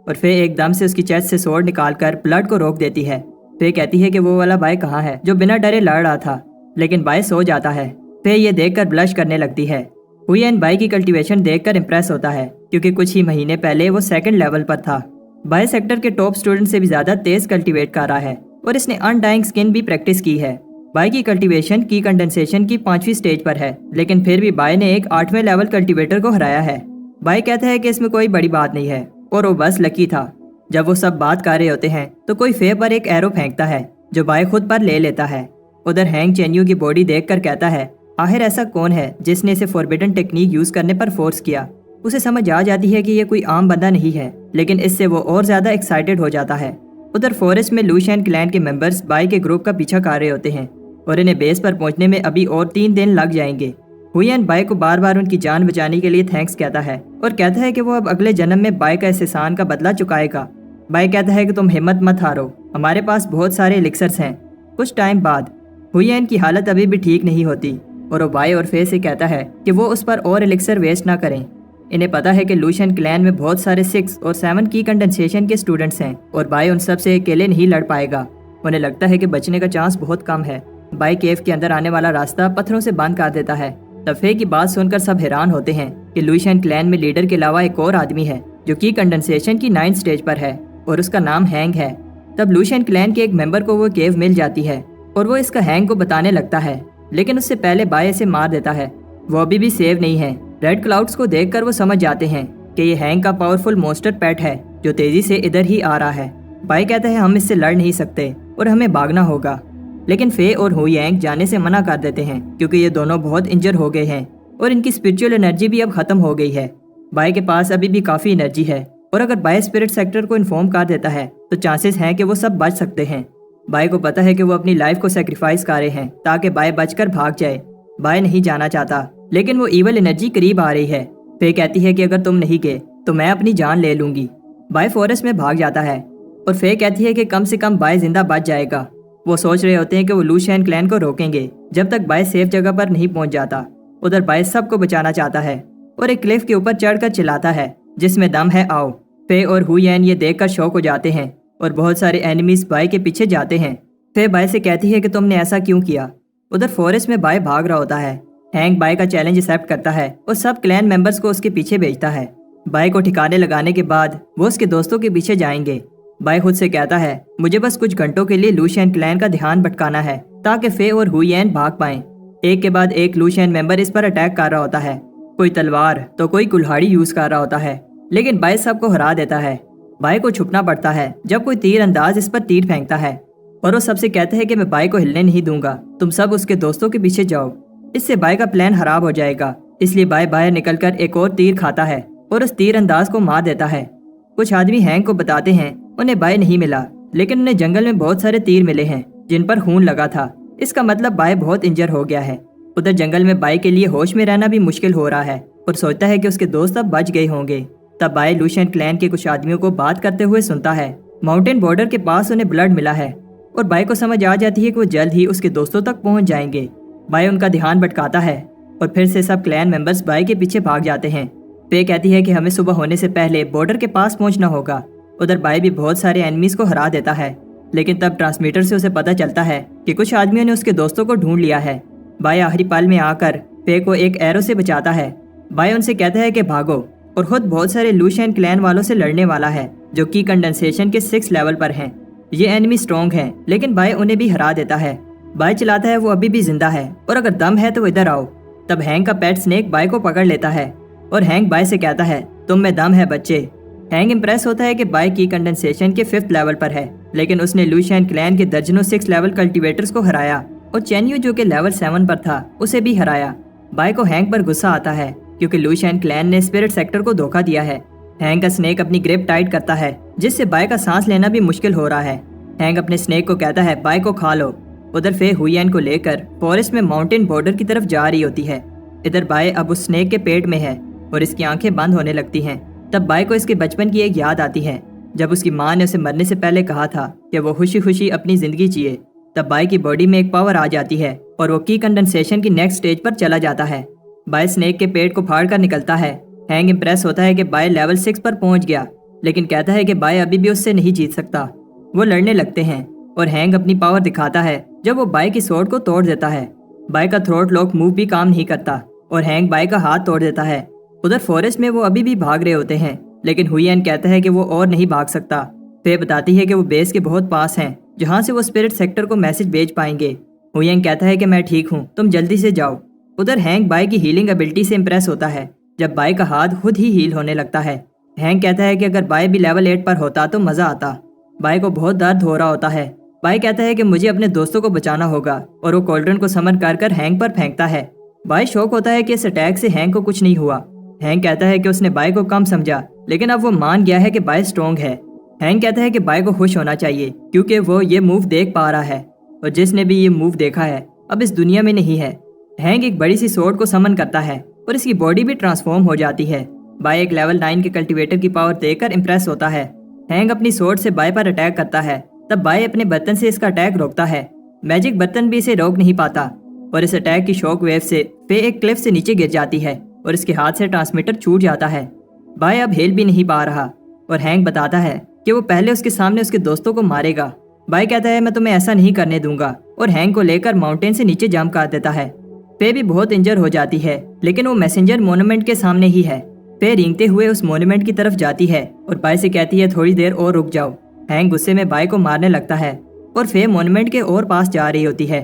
और फे एकदम से उसकी चेस्ट से स्वॉर्ड निकालकर ब्लड को रोक देती है। फे कहती है कि वो वाला बाय कहाँ है जो बिना डरे लड़ रहा था, लेकिन बाय सो जाता है। फे ये देखकर ब्लश करने लगती है। हुयेन बाय की कल्टीवेशन देखकर इंप्रेस होता है, क्योंकि कुछ ही महीने पहले वो 2nd लेवल पर था। बाय सेक्टर के टॉप स्टूडेंट से भी ज्यादा तेज कल्टीवेट कर रहा है और इसने अनडाइंग स्किन भी प्रैक्टिस की है। बाय की कल्टीवेशन की कंडेंसेशन की 5वीं स्टेज पर है, लेकिन फिर भी बाय ने एक 8वें लेवल कल्टीवेटर को हराया है। बाय कहता है कि इसमें कोई बड़ी बात नहीं है और वो बस लकी था। जब वो सब बात कर रहे होते हैं तो कोई फे पर एक एरो फेंकता है, जो बाय खुद पर ले लेता है। उधर हैंग चेन्यू की बॉडी देखकर कहता है, आखिर ऐसा कौन है जिसने इसे फॉरबिडन टेक्निक यूज करने पर फोर्स किया। उसे समझ आ जाती है कि ये कोई आम बंदा नहीं है, लेकिन इससे वो और ज्यादा एक्साइटेड हो जाता है। उधर फॉरेस्ट में लूशियन क्लैन के मेंबर्स बाय के ग्रुप का पीछा कर रहे होते हैं और इन्हें बेस पर पहुंचने में अभी और 3 दिन लग जाएंगे। हुयेन बाय को बार बार उनकी जान बचाने के लिए थैंक्स कहता है और कहता है कि वो अब अगले जन्म में बाय का इस एहसान का बदला चुकाएगा। बाय कहता है कि तुम हिम्मत मत हारो, हमारे पास बहुत सारे एलिक्सर्स हैं। कुछ टाइम बाद हुयेन की हालत अभी भी ठीक नहीं होती और वो बाय और फे से कहता है कि वो उस पर और एलिक्सर वेस्ट ना करें। इन्हें पता है कि लूशियन क्लैन में बहुत सारे 6 और 7 की कंडेंसेशन के स्टूडेंट्स हैं और बाय उन सब से अकेले नहीं लड़ पाएगा। उन्हें लगता है कि बचने का चांस बहुत कम है। बाय केव के अंदर आने वाला रास्ता पत्थरों से बंद कर देता है। तब फे की बात सुनकर सब हैरान होते हैं कि लूशियन क्लैन में लीडर के अलावा एक और आदमी है जो की कंडेंसेशन की 9th स्टेज पर है और उसका नाम हैंग है। तब लूशियन क्लैन के एक मेंबर को वो केव मिल जाती है और वो इसका हैंग को बताने लगता है, लेकिन उससे पहले बाय इसे मार देता है। वो अभी भी सेव नहीं है। रेड क्लाउड्स को देखकर वो समझ जाते हैं कि ये हैंग का पावरफुल मोस्टर पेट है जो तेजी से इधर ही आ रहा है। बाय कहता है हम इससे लड़ नहीं सकते और हमें भागना होगा, लेकिन फे और हुयेंग जाने से मना कर देते हैं क्योंकि ये दोनों बहुत इंजर हो गए हैं और इनकी स्पिरिचुअल एनर्जी भी अब खत्म हो गई है। बाय के पास अभी भी काफी एनर्जी है और अगर बाय स्पिरिट सेक्टर को इन्फॉर्म कर देता है तो चांसेस हैं कि वो सब बच सकते हैं। बाय को पता है कि वो अपनी लाइफ को सेक्रीफाइस कर रहे हैं ताकि बाय बचकर भाग जाए। बाय नहीं जाना चाहता, लेकिन वो ईवल एनर्जी करीब आ रही है। फे कहती है कि अगर तुम नहीं गए तो मैं अपनी जान ले लूंगी। बाय फॉरेस्ट में भाग जाता है और फे कहती है कि कम से कम बाय जिंदा बच जाएगा। वो सोच रहे होते हैं कि वो लूशियन क्लैन को रोकेंगे जब तक बाय सेफ जगह पर नहीं पहुंच जाता। उधर बाय सबको बचाना चाहता है और एक क्लिफ के ऊपर चढ़कर चिल्लाता है, जिसमें दम है आओ। फे और हुयेन ये देखकर शॉक हो जाते हैं और बहुत सारे एनिमीज बाय के पीछे जाते हैं। फे बाय से कहती है कि तुमने ऐसा क्यों किया। उधर फॉरेस्ट में बाय भाग रहा होता है। हैंग बाय का चैलेंज एक्सेप्ट करता है और सब क्लैन मेंबर्स को उसके पीछे भेजता है। बाय को ठिकाने लगाने के बाद वो उसके दोस्तों के पीछे जाएंगे। बाय खुद से कहता है मुझे बस कुछ घंटों के लिए लूशियन क्लैन का ध्यान भटकाना है ताकि फे और हुयेन भाग पाएं। एक के बाद एक लूशियन मेंबर इस पर अटैक कर रहा होता है। कोई तलवार तो कोई कुल्हाड़ी यूज कर रहा होता है, लेकिन बाय सबको हरा देता है। बाय को छुपना पड़ता है जब कोई तीर अंदाज इस पर तीर फेंकता है और वो सबसे कहता है कि मैं बाय को हिलने नहीं दूंगा, तुम सब उसके दोस्तों के पीछे जाओ। इससे बाय का प्लान खराब हो जाएगा, इसलिए बाय बाहर निकलकर एक और तीर खाता है और उस तीर अंदाज को मार देता है। कुछ आदमी हैंग को बताते हैं उन्हें बाय नहीं मिला, लेकिन उन्हें जंगल में बहुत सारे तीर मिले हैं जिन पर खून लगा था। इसका मतलब बाय बहुत इंजर हो गया है। उधर जंगल में बाय के लिए होश में रहना भी मुश्किल हो रहा है और सोचता है कि उसके दोस्त अब बच गए होंगे। तब बाय लूशियन क्लैन के कुछ आदमियों को बात करते हुए सुनता है। माउंटेन बॉर्डर के पास उन्हें ब्लड मिला है और बाय को समझ आ जाती है कि वो जल्द ही उसके दोस्तों तक पहुंच जाएंगे। बाय उनका ध्यान भटकाता है और फिर से सब क्लैन मेंबर्स बाई के पीछे भाग जाते हैं। फे कहती है कि हमें सुबह होने से पहले बॉर्डर के पास पहुंचना होगा। उधर बाई भी बहुत सारे एनिमीज को हरा देता है, लेकिन तब ट्रांसमीटर से उसे पता चलता है कि कुछ आदमियों ने उसके दोस्तों को ढूंढ लिया है। बाई आखिरी पल में आकर फे को एक एरो से बचाता है। बाई उनसे कहता है कि भागो, और खुद बहुत सारे लूशियन क्लैन वालों से लड़ने वाला है जो की कंडेंसेशन के 6 लेवल पर हैं। ये एनिमी स्ट्रॉन्ग हैं, लेकिन बाई उन्हें भी हरा देता है। बाई चिल्लाता है वो अभी भी जिंदा है और अगर दम है तो इधर आओ। तब हैंक का पेट स्नेक बाई को पकड़ लेता है और हैंक बाई से कहता है तुम में दम है बच्चे। हैंक इम्प्रेस होता है कि बाई की कंडेंसेशन के 5th लेवल पर है, लेकिन उसने लूशियन क्लैन के दर्जनों 6 लेवल कल्टीवेटर्स को हराया और चेन्यू जो कि लेवल 7 पर था उसे भी हराया। बाई को हैंक पर गुस्सा आता है क्योंकि लूशियन क्लैन ने स्पिरिट सेक्टर को धोखा दिया है। हैंक का स्नेक अपनी ग्रिप टाइट करता है जिससे बाई का सांस लेना भी मुश्किल हो रहा है। हैंक अपने स्नेक को कहता है बाई को खा लो। उधर फे हुईएन को लेकर फॉरेस्ट में माउंटेन बॉर्डर की तरफ जा रही होती है। इधर बाई अब उस स्नेक के पेट में है और इसकी आंखें बंद होने लगती हैं। तब बाई को इसके बचपन की एक याद आती है जब उसकी माँ ने उसे मरने से पहले कहा था कि वो खुशी खुशी अपनी जिंदगी जिए। तब बाई की बॉडी में एक पावर आ जाती है और वो की कंडेंसेशन की नेक्स्ट स्टेज पर चला जाता है। बाई स्नेक के पेट को फाड़ कर निकलता है। हैंक इम्प्रेस होता है कि बाई लेवल 6 पर पहुंच गया, लेकिन कहता है कि बाई अभी भी उससे नहीं जीत सकता। वो लड़ने लगते हैं और हैंक अपनी पावर दिखाता है जब वो बाई की स्वॉर्ड को तोड़ देता है। बाई का थ्रोट लॉक मूव भी काम नहीं करता और हैंक बाई का हाथ तोड़ देता है। उधर फॉरेस्ट में वो अभी भी भाग रहे होते हैं, लेकिन हुईएन कहता है कि वो और नहीं भाग सकता। फे बताती है कि वो बेस के बहुत पास हैं जहाँ से वो स्पिरिट सेक्टर को मैसेज भेज पाएंगे। हुईएन कहता है कि मैं ठीक हूँ, तुम जल्दी से जाओ। उधर हैंक बाई की हीलिंग एबिलिटी से इम्प्रेस होता है जब बाई का हाथ खुद ही हील होने लगता है। हैंक कहता है कि अगर बाई भी लेवल 8 पर होता तो मजा आता। बाई को बहुत दर्द हो रहा होता है। बाई कहता है कि मुझे अपने दोस्तों को बचाना होगा और वो कॉल्ड्रन को समन कर हैंक पर फेंकता है। बाई शौक होता है कि इस अटैक से हैंक को कुछ नहीं हुआ। हैंक कहता है कि उसने बाई को कम समझा, लेकिन अब वो मान गया है कि बाई स्ट्रॉन्ग है। हैंक कहता है कि बाई को खुश होना चाहिए क्योंकि वो ये मूव देख पा रहा है और जिसने भी ये मूव देखा है अब इस दुनिया में नहीं है। हैंक एक बड़ी सी सोर्ड को समन करता है और इसकी बॉडी भी ट्रांसफॉर्म हो जाती है। बाई एक लेवल 9 के कल्टीवेटर की पावर देखकर इम्प्रेस होता है। हैंक अपनी सोर्ड से बाई पर अटैक करता है। तब बाई अपने बर्तन से इसका अटैक रोकता है। मैजिक बर्तन भी इसे रोक नहीं पाता और इस अटैक की शॉक वेव से फे एक क्लिफ से नीचे गिर जाती है और इसके हाथ से ट्रांसमीटर छूट जाता है। बाई अब हिल भी नहीं पा रहा और हैंक बताता है कि वो पहले उसके सामने उसके दोस्तों को मारेगा। बाई कहता है मैं तुम्हें ऐसा नहीं करने दूंगा और हैंक को लेकर माउंटेन से नीचे जंप कर देता है। फे भी बहुत इंजर हो जाती है, लेकिन वो मैसेंजर मोन्यूमेंट के सामने ही है। फे रेंगते हुए उस मोन्यूमेंट की तरफ जाती है और बाई से कहती है थोड़ी देर और रुक जाओ। हैंक गुस्से में बाई को मारने लगता है और फे मोन्यूमेंट के और पास जा रही होती है।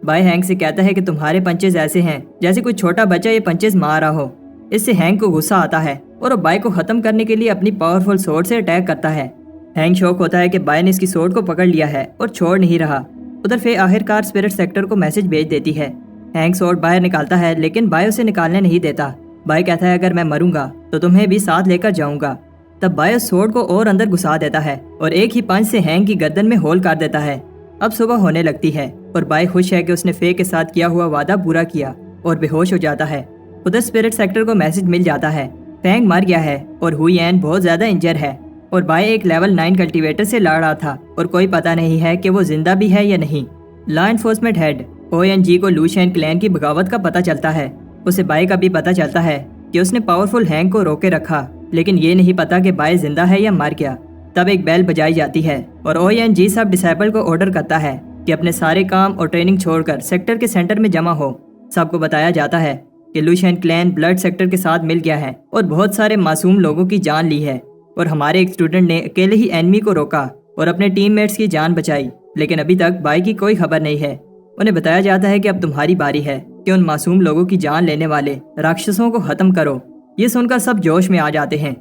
बाई हैंक से कहता है कि तुम्हारे पंचेज ऐसे हैं जैसे कोई छोटा बच्चा ये पंचेज मार रहा हो। इससे हैंक को गुस्सा आता है और वो बाई को खत्म करने के लिए अपनी पावरफुल सोर्ड से अटैक करता है। हैंक शौक होता है कि बाई ने इसकी सोर्ड को पकड़ लिया है और छोड़ नहीं रहा। उधर फे आखिरकार स्पिरिट सेक्टर को मैसेज भेज देती है। हैंक सोर्ड बाहर निकालता है, लेकिन बाई उसे निकालने नहीं देता। बाई कहता है अगर मैं मरूंगा तो तुम्हें भी साथ लेकर जाऊंगा। तब बाई उस सोर्ड को और अंदर घुसा देता है और एक ही पंच से हैंक की गर्दन में होल कर देता है। अब सुबह होने लगती है और बाई खुश है कि उसने फे के साथ किया हुआ वादा पूरा किया और बेहोश हो जाता है। उधर स्पिरिट सेक्टर को मैसेज मिल जाता है फैंग मर गया है और हुईएन बहुत ज्यादा इंजर है और बाई एक लेवल 9 कल्टीवेटर से लड़ रहा था और कोई पता नहीं है कि वो जिंदा भी है या नहीं। लॉ एनफोर्समेंट हेड ONG को लूशियन क्लैन की बगावत का पता चलता है। उसे बाई का भी पता चलता है कि उसने पावरफुल हैंक को रोके रखा, लेकिन ये नहीं पता कि बाई जिंदा है या मर गया। तब एक बेल बजाई जाती है और ONG सब डिसाइपल को ऑर्डर करता है कि अपने सारे काम और ट्रेनिंग छोड़कर सेक्टर के सेंटर में जमा हो। सबको बताया जाता है कि लूशियन क्लैन ब्लड सेक्टर के साथ मिल गया है और बहुत सारे मासूम लोगों की जान ली है और हमारे एक स्टूडेंट ने अकेले ही एनिमी को रोका और अपने टीममेट्स की जान बचाई, लेकिन अभी तक बाई की कोई खबर नहीं है। उन्हें बताया जाता है कि अब तुम्हारी बारी है कि उन मासूम लोगों की जान लेने वाले राक्षसों को खत्म करो। ये सुनकर सब जोश में आ जाते हैं।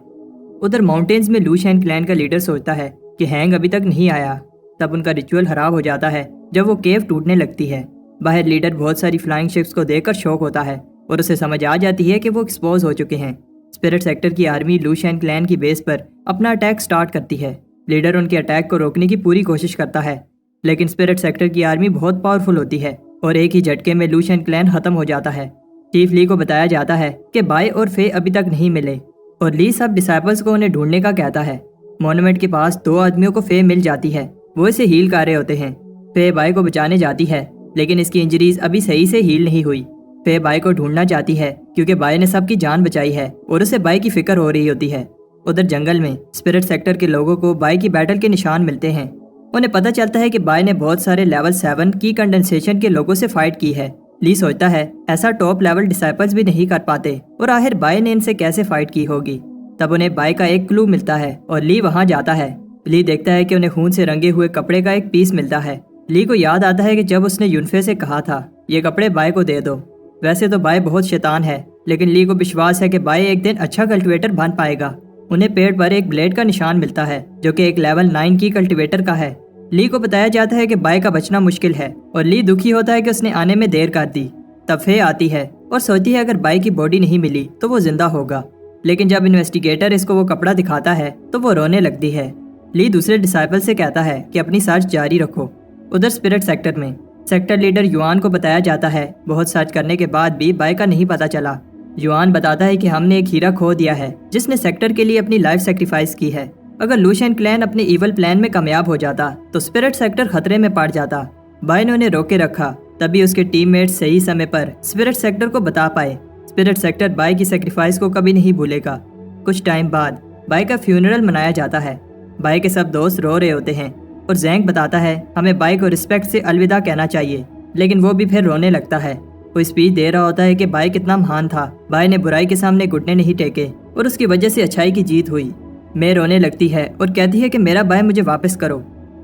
उधर माउंटेन्स में लूशियन क्लैन का लीडर सोचता है कि हैंग अभी तक नहीं आया। तब उनका रिचुअल खराब हो जाता है जब वो केव टूटने लगती है। बाहर लीडर बहुत सारी फ्लाइंग शिप्स को देखकर शॉक होता है और उसे समझ आ जाती है कि वो एक्सपोज हो चुके हैं। स्पिरिट सेक्टर की आर्मी लूशियन क्लैन की बेस पर अपना अटैक स्टार्ट करती है। लीडर उनके अटैक को रोकने की पूरी कोशिश करता है, लेकिन स्पिरिट सेक्टर की आर्मी बहुत पावरफुल होती है और एक ही झटके में लूशियन क्लैन खत्म हो जाता है। चीफ ली को बताया जाता है कि बाई और फे अभी तक नहीं मिले और ली सब डिसाइपल्स को उन्हें ढूंढने का कहता है। मॉन्यूमेंट के पास 2 आदमियों को फे मिल जाती है, वो इसे हील कर रहे होते हैं। फे बाई को बचाने जाती है, लेकिन इसकी इंजरीज अभी सही से हील नहीं हुई। फे बाई को ढूंढना चाहती है क्योंकि बाई ने सबकी जान बचाई है और उसे बाई की फिक्र हो रही होती है। उधर जंगल में स्पिरिट सेक्टर के लोगों को बाई की बैटल के निशान मिलते हैं। उन्हें पता चलता है कि बाई ने बहुत सारे लेवल 7 की कंडेंसेशन के लोगों से फाइट की है। ली सोचता है ऐसा टॉप लेवल डिसाइपल्स भी नहीं कर पाते और आखिर बाई ने इनसे कैसे फाइट की होगी। तब उन्हें बाई का एक क्लू मिलता है और ली वहां जाता है। ली देखता है कि उन्हें खून से रंगे हुए कपड़े का एक पीस मिलता है। ली को याद आता है कि जब उसने यूनफे से कहा था ये कपड़े बाई को दे दो। वैसे तो बाई बहुत शैतान है, लेकिन ली को विश्वास है कि बाई एक दिन अच्छा कल्टीवेटर बन पाएगा। उन्हें पेड़ पर एक ब्लेड का निशान मिलता है जो कि एक लेवल 9 की कल्टीवेटर का है। ली को बताया जाता है कि बाई का बचना मुश्किल है और ली दुखी होता है कि उसने आने में देर कर दी। तब फे आती है और सोचती है अगर बाई की बॉडी नहीं मिली तो वो जिंदा होगा, लेकिन जब इन्वेस्टिगेटर इसको वो कपड़ा दिखाता है तो वो रोने लगती है। ली दूसरे डिसाइपल से कहता है कि अपनी सर्च जारी रखो। उधर स्पिरिट सेक्टर में सेक्टर लीडर युआन को बताया जाता है बहुत सर्च करने के बाद भी बाई का नहीं पता चला। युआन बताता है कि हमने एक हीरा खो दिया है जिसने सेक्टर के लिए अपनी लाइफ सेक्रीफाइस की है। अगर लूशियन क्लैन अपने इवल प्लान में कामयाब हो जाता तो स्पिरिट सेक्टर खतरे में पड़ जाता। बाई ने उन्हें रोके रखा, तभी उसके टीममेट्स सही समय पर स्पिरिट सेक्टर को बता पाए। स्पिरिट सेक्टर बाई की सेक्रीफाइस को कभी नहीं भूलेगा। कुछ टाइम बाद बाई का फ्यूनरल मनाया जाता है। बाई के सब दोस्त रो रहे होते हैं और जैंग बताता है हमें बाई को रिस्पेक्ट से अलविदा कहना चाहिए, लेकिन वो भी फिर रोने लगता है। वो स्पीच दे रहा होता है कि बाई कितना महान था। बाई ने बुराई के सामने घुटने नहीं टेके और उसकी वजह से अच्छाई की जीत हुई। मैं रोने लगती है और कहती है कि मेरा बाई मुझे वापस करो।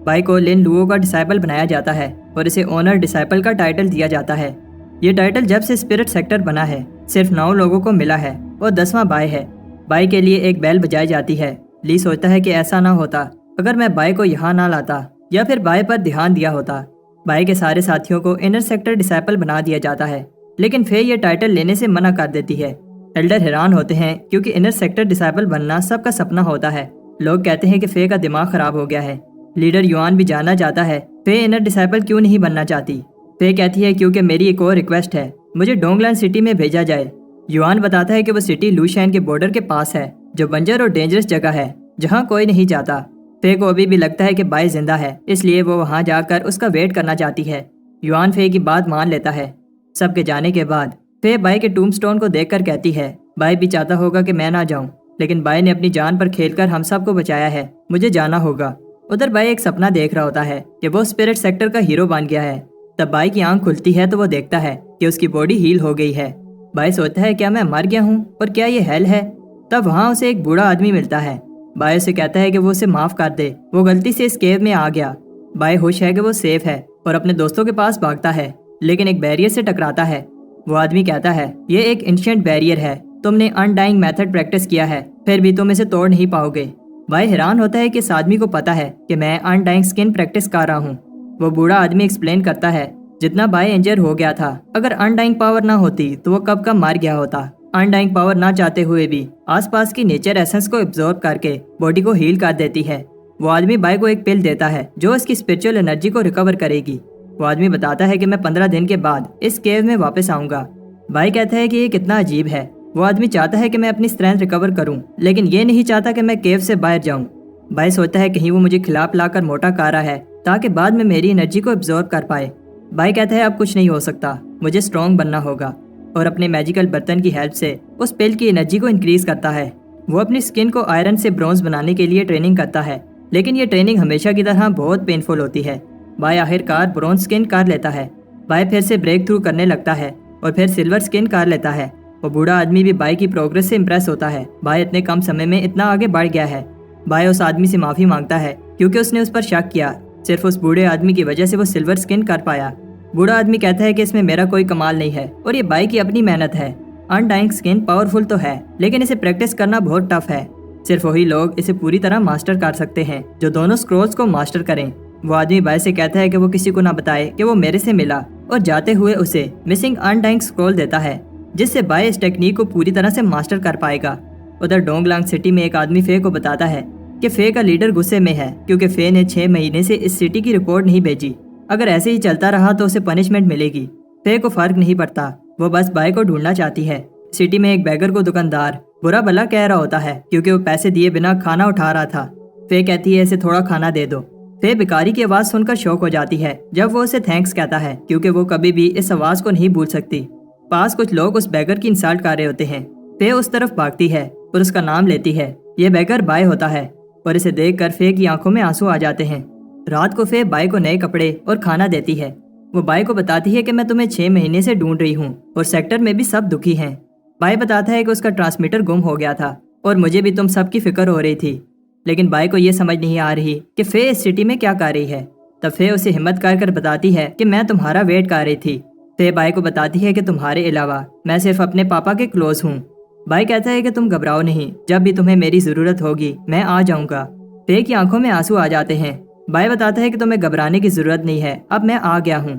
बाई को लिन लुओ का डिसाइपल बनाया जाता है और इसे ओनर डिसाइपल का टाइटल दिया जाता है। ये टाइटल जब से स्पिरिट सेक्टर बना है सिर्फ 9 लोगों को मिला है और 10वां बाई है। बाई के लिए एक बेल बजाई जाती है। ली सोचता है कि ऐसा ना होता अगर मैं बाई को यहाँ ना लाता या फिर बाई पर ध्यान दिया होता। बाई के सारे साथियों को इनर सेक्टर डिसाइपल बना दिया जाता है, लेकिन फे ये टाइटल लेने से मना कर देती है। एल्डर हैरान होते हैं क्योंकि इनर सेक्टर डिसाइपल बनना सबका सपना होता है। लोग कहते हैं कि फे का दिमाग खराब हो गया है। लीडर युआन भी जानना चाहता है फे इनर डिसाइपल क्यों नहीं बनना चाहती। फे कहती है क्योंकि मेरी एक और रिक्वेस्ट है, मुझे डोंगलैंड सिटी में भेजा जाए। युआन बताता है कि वो सिटी लूशियन के बॉर्डर के पास है, जो बंजर और डेंजरस जगह है जहाँ कोई नहीं जाता। फे को अभी भी लगता है कि बाई जिंदा है, इसलिए वो वहाँ जाकर उसका वेट करना चाहती है। युआन फे की बात मान लेता है। सबके जाने के बाद फे बाई के टूमस्टोन को देखकर कहती है बाई भी चाहता होगा कि मैं ना जाऊं, लेकिन बाई ने अपनी जान पर खेलकर हम सबको बचाया है, मुझे जाना होगा। उधर बाई एक सपना देख रहा होता है कि वो स्पिरिट सेक्टर का हीरो बन गया है। तब बाई की आंख खुलती है तो वो देखता है कि उसकी बॉडी हील हो गई है। बाई सोचता है क्या मैं मर गया हूँ और क्या ये हेल है। तब वहाँ उसे एक बूढ़ा आदमी मिलता है। बाई उसे कहता है कि वो उसे माफ कर दे, वो गलती से इस केव में आ गया। बाई खुश है कि वो सेफ है और अपने दोस्तों के पास भागता है, लेकिन एक बैरियर से टकराता है। वो आदमी कहता है ये एक एंशिएंट बैरियर है, तुमने अनडाइंग मेथड प्रैक्टिस किया है, फिर भी तुम इसे तोड़ नहीं पाओगे। बाई हैरान होता है कि इस आदमी को पता है कि मैं अनडाइंग स्किन प्रैक्टिस कर रहा हूँ। वो बूढ़ा आदमी एक्सप्लेन करता है जितना बाई इंजर हो गया था, अगर अनडाइंग पावर ना होती तो वो कब का मार गया होता। अनडाइंग पावर ना चाहते हुए भी आसपास की नेचर एसेंस को एब्जॉर्ब करके बॉडी को हील कर देती है। वो आदमी बाई को एक पिल देता है जो उसकी स्पिरिचुअल एनर्जी को रिकवर करेगी। वो आदमी बताता है कि मैं 15 दिन के बाद इस केव में वापस आऊंगा। बाई कहता है कि ये कितना अजीब है। वो आदमी चाहता है कि मैं अपनी स्ट्रेंथ रिकवर करूं, लेकिन ये नहीं चाहता कि मैं केव से बाहर जाऊं। बाई सोचता है कहीं वो मुझे खिलाफ लाकर मोटा कर रहा है ताकि बाद में मेरी एनर्जी को एब्जॉर्ब कर पाए। बाई कहता है अब कुछ नहीं हो सकता, मुझे स्ट्रॉन्ग बनना होगा, और अपने मैजिकल बर्तन की हेल्प से उस पिल की एनर्जी को इंक्रीज करता है। वो अपनी स्किन को आयरन से ब्रॉन्ज बनाने के लिए ट्रेनिंग करता है, लेकिन ये ट्रेनिंग हमेशा की तरह बहुत पेनफुल होती है। बाई आखिरकार ब्रॉन्ज स्किन कर लेता है। बाई फिर से ब्रेक थ्रू करने लगता है और फिर सिल्वर स्किन कर लेता है। वो बूढ़ा आदमी भी बाई की प्रोग्रेस से इम्प्रेस होता है। बाई इतने कम समय में इतना आगे बढ़ गया है। बाई उस आदमी से माफी मांगता है क्योंकि उसने उस पर शक किया। सिर्फ उस बूढ़े आदमी की वजह से वो सिल्वर स्किन कर पाया। बूढ़ा आदमी कहता है कि इसमें मेरा कोई कमाल नहीं है और ये बाई की अपनी मेहनत है। अनडाइंग स्किन पावरफुल तो है, लेकिन इसे प्रैक्टिस करना बहुत टफ है। सिर्फ वही लोग इसे पूरी तरह मास्टर कर सकते हैं जो दोनों स्क्रोल्स को मास्टर करें। वो आदमी बाई से कहता है कि वो किसी को ना बताए कि वो मेरे से मिला, और जाते हुए उसे मिसिंग अनडाइंग स्क्रोल देता है जिससे बाई इस टेक्निक को पूरी तरह से मास्टर कर पाएगा। उधर डोंगलांग सिटी में एक आदमी फे को बताता है कि फे का लीडर गुस्से में है क्योंकि फे ने 6 महीने से इस सिटी की रिपोर्ट नहीं भेजी। अगर ऐसे ही चलता रहा तो उसे पनिशमेंट मिलेगी। फे को फर्क नहीं पड़ता, वो बस बाई को ढूंढना चाहती है। सिटी में एक बैगर को दुकानदार बुरा भला कह रहा होता है क्योंकि वो पैसे दिए बिना खाना उठा रहा था। फे कहती है इसे थोड़ा खाना दे दो। फे भिखारी की आवाज सुनकर शॉक हो जाती है जब वो उसे थैंक्स कहता है क्योंकि वो कभी भी इस आवाज को नहीं भूल सकती। पास कुछ लोग उस बैगर की इंसल्ट कर रहे होते हैं। फे उस तरफ भागती है और उसका नाम लेती है। ये बैगर बाय होता है और इसे देखकर फे की आंखों में आंसू आ जाते हैं। रात को फे बाय को नए कपड़े और खाना देती है। वो बाय को बताती है कि मैं तुम्हें 6 महीने से ढूंढ रही हूँ और सेक्टर में भी सब दुखी हैं। बाय बताता है कि उसका ट्रांसमीटर गुम हो गया था और मुझे भी तुम सबकी फिक्र हो रही थी, लेकिन बाय को ये समझ नहीं आ रही कि फे इस सिटी में क्या कर रही है। तब फे उसे हिम्मत कर बताती है कि मैं तुम्हारा वेट कर रही थी। फे बाय को बताती है कि तुम्हारे अलावा मैं सिर्फ अपने पापा के क्लोज हूँ। बाय कहता है कि तुम घबराओ नहीं, जब भी तुम्हें मेरी जरूरत होगी मैं आ जाऊंगा। फे की आंखों में आंसू आ जाते हैं। बाय बताता है कि तुम्हें घबराने की जरूरत नहीं है, अब मैं आ गया हूँ।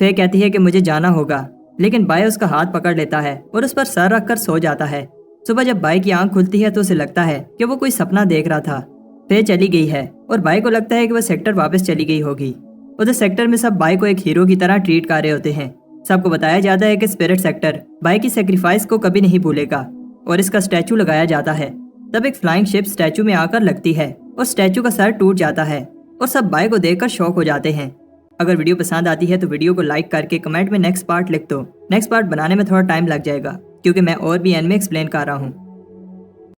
फे कहती है कि मुझे जाना होगा, लेकिन बाय उसका हाथ पकड़ लेता है और उस पर सर रखकर सो जाता है। सुबह जब बाय की आंख खुलती है तो उसे लगता है कि वो कोई सपना देख रहा था। फे चली गई है और बाय को लगता है कि वो सेक्टर वापस चली गई होगी। उधर सेक्टर में सब बाय को एक हीरो की तरह ट्रीट कर रहे होते हैं। सबको बताया जाता है कि स्पिरिट सेक्टर बाय की सेक्रीफाइस को कभी नहीं भूलेगा और इसका स्टैचू लगाया जाता है। तब एक फ्लाइंग शिप स्टैचू में आकर लगती है और स्टैचू का सर टूट जाता है और सब बाय को देखकर शॉक हो जाते हैं। अगर वीडियो पसंद आती है तो वीडियो को लाइक करके कमेंट में नेक्स्ट पार्ट लिख दो। नेक्स्ट पार्ट बनाने में थोड़ा टाइम लग जाएगा क्योंकि मैं और भी एनिमे एक्सप्लेन कर रहा हूँ।